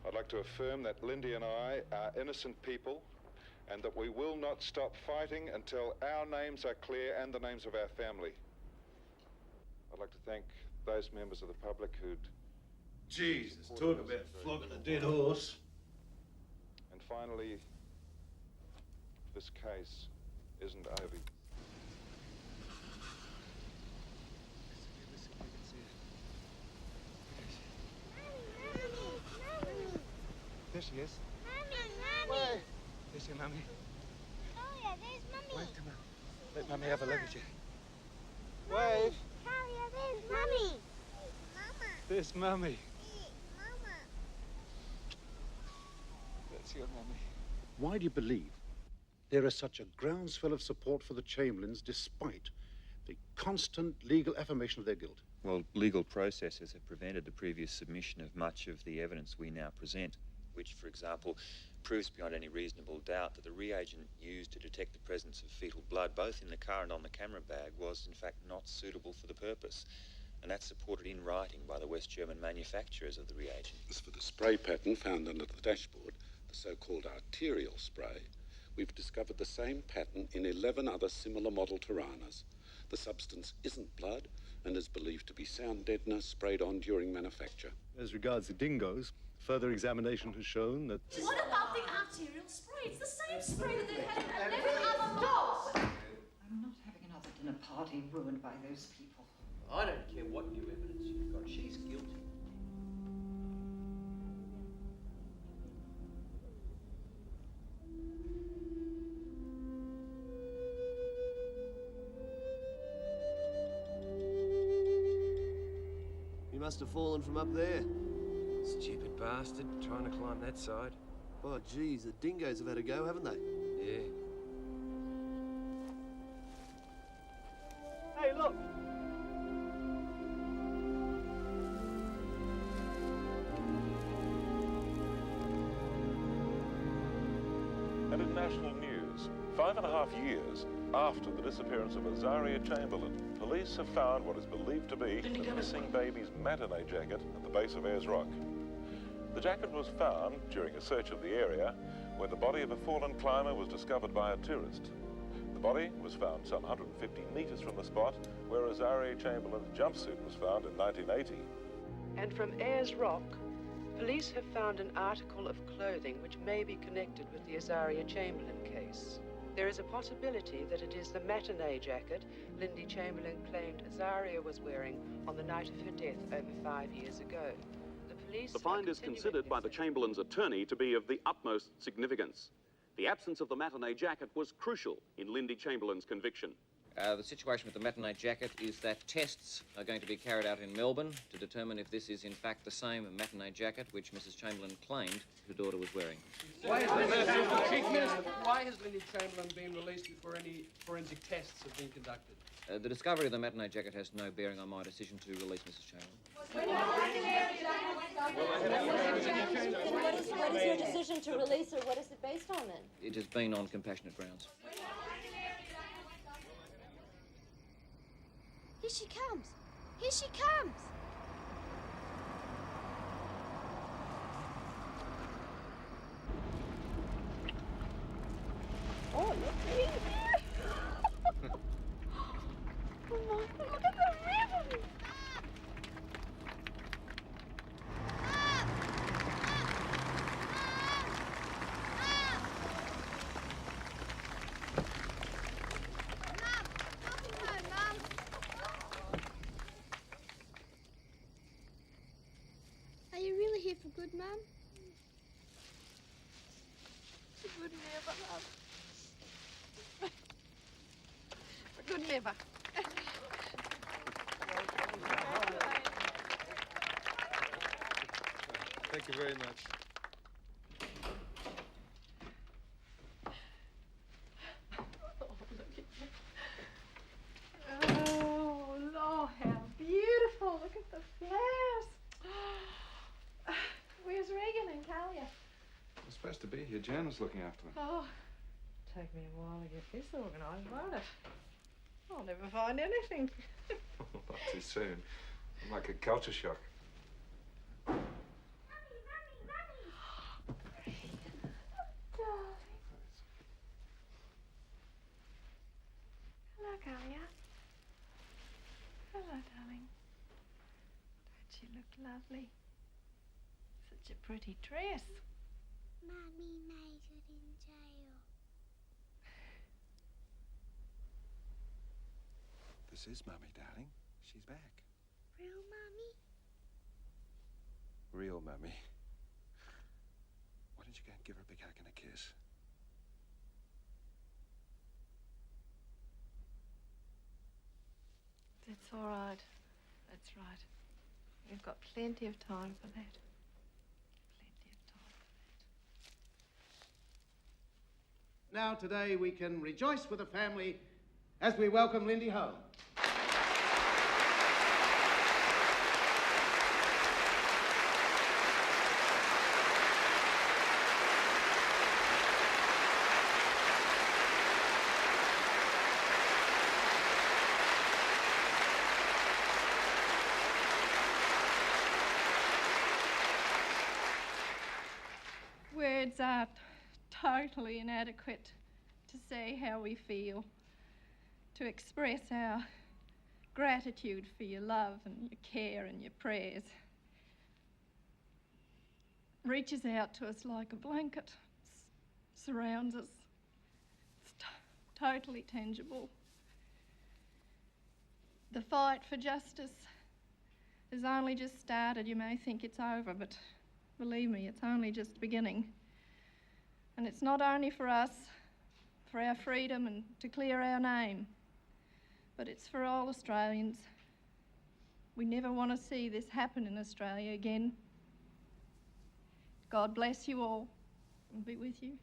I'd like to affirm that Lindy and I are innocent people and that we will not stop fighting until our names are clear and the names of our family. I'd like to thank those members of the public who'd... Jesus, talk about flogging a dead horse. And finally, this case isn't over. There she is. Mummy! There's your mummy. Oh yeah, there's Mummy. Wave to Mum. Let Mummy have a look at you. Mummy. Wave. Talia, there's Mummy. Mama. There's Mummy. Mama. That's your mummy. Why do you believe there is such a groundswell of support for the Chamberlains despite the constant legal affirmation of their guilt? Well, legal processes have prevented the previous submission of much of the evidence we now present, which, for example, proves beyond any reasonable doubt that the reagent used to detect the presence of fetal blood, both in the car and on the camera bag, was in fact not suitable for the purpose. And that's supported in writing by the West German manufacturers of the reagent. As for the spray pattern found under the dashboard, the so-called arterial spray, we've discovered the same pattern in 11 other similar model Tiranas. The substance isn't blood and is believed to be sound deadener sprayed on during manufacture. As regards the dingoes, further examination has shown that... What about the arterial spray? It's the same spray that they've had at 11 other dogs. I'm not having another dinner party ruined by those people. I don't care what new evidence you've got. She's guilty. You must have fallen from up there. Stupid bastard, trying to climb that side. Oh, geez, the dingoes have had a go, haven't they? Yeah. Hey, look! And in national news, 5.5 years after the disappearance of Azaria Chamberlain, police have found what is believed to be the missing baby's matinee jacket at the base of Ayers Rock. The jacket was found during a search of the area when the body of a fallen climber was discovered by a tourist. The body was found some 150 metres from the spot where Azaria Chamberlain's jumpsuit was found in 1980. And from Ayers Rock, police have found an article of clothing which may be connected with the Azaria Chamberlain case. There is a possibility that it is the matinee jacket Lindy Chamberlain claimed Azaria was wearing on the night of her death over 5 years ago. The find is considered by the Chamberlain's attorney to be of the utmost significance. The absence of the matinee jacket was crucial in Lindy Chamberlain's conviction. The situation with the matinee jacket is that tests are going to be carried out in Melbourne to determine if this is in fact the same matinee jacket which Mrs. Chamberlain claimed her daughter was wearing. Why has Lindy Chamberlain been released before any forensic tests have been conducted? The discovery of the matinee jacket has no bearing on my decision to release Mrs. Chamberlain. What is your decision to release her? What is it based on then? It has been on compassionate grounds. Here she comes! Here she comes! Oh, look at me! Oh my, look at the ribbon! Are you really here for good, Mum? For good never, Mum. For good never. Thank you very much. Oh, Lord, how beautiful. Look at the flowers. Where's Regan and Kalia? We're supposed to be here. Jan was looking after them. Oh, take me a while to get this organised, won't it? I'll never find anything. Not too soon. I'm like a culture shock. Hello, Galia. Hello, darling. Don't you look lovely? Such a pretty dress. Mummy made it in jail. This is Mummy, darling. She's back. Real Mummy? Real Mummy. Why don't you go and give her a big hug and a kiss? That's all right. That's right. You've got plenty of time for that. Now, today, we can rejoice with the family as we welcome Lindy home. Words are totally inadequate to say how we feel, to express our gratitude for your love and your care and your prayers. Reaches out to us like a blanket, surrounds us. It's totally tangible. The fight for justice has only just started. You may think it's over, but believe me, it's only just beginning. And it's not only for us, for our freedom and to clear our name, but it's for all Australians. We never want to see this happen in Australia again. God bless you all and be with you.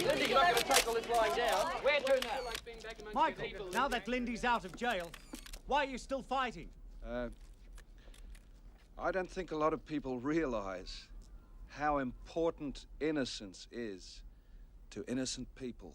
Lindy, you're not going to take all this lying down. Where to now? Michael, now that Lindy's out of jail, why are you still fighting? I don't think a lot of people realize how important innocence is to innocent people.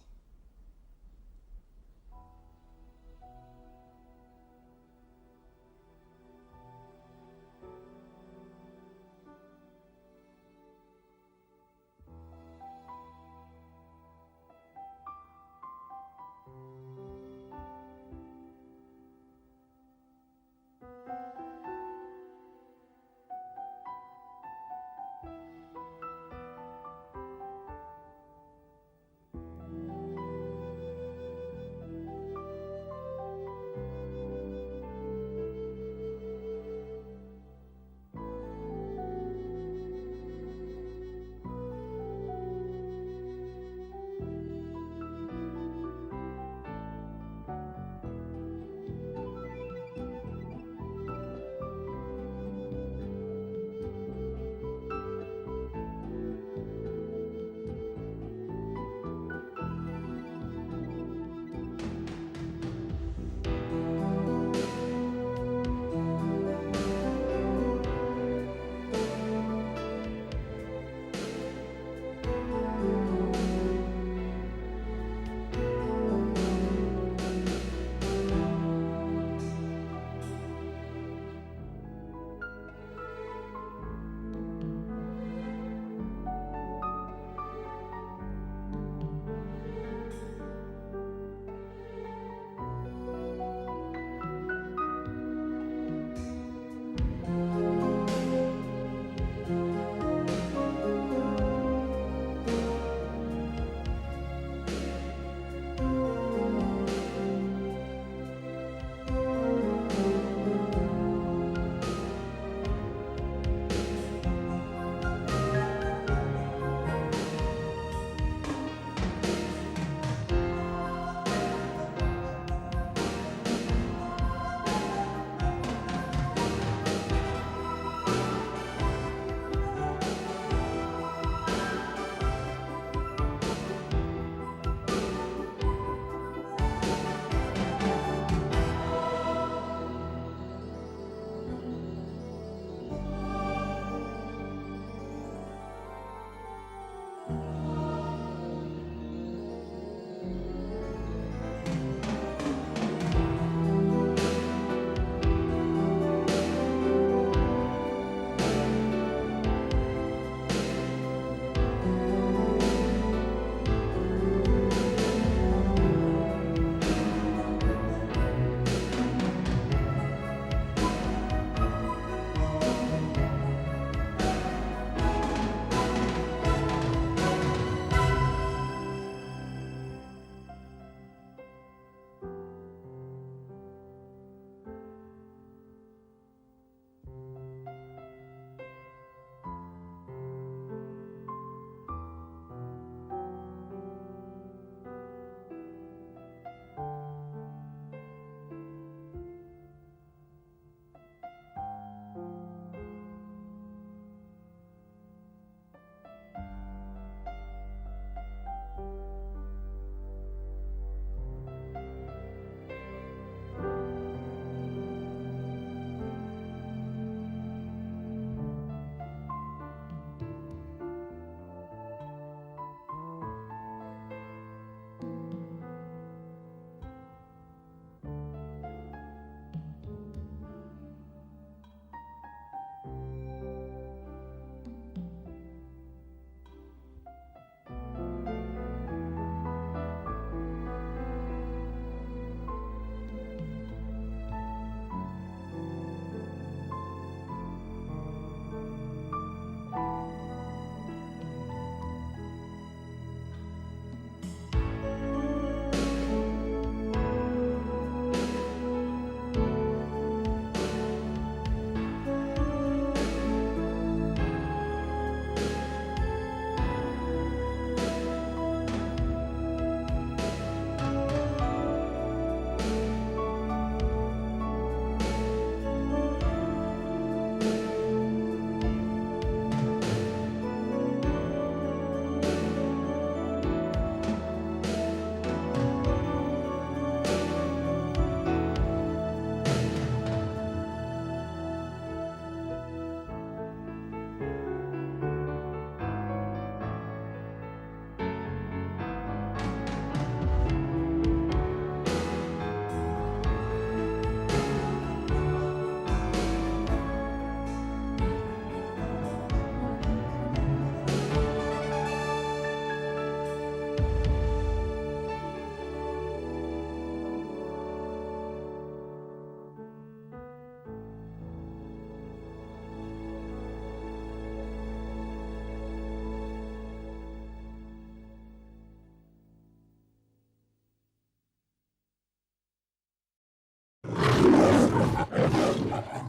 happened.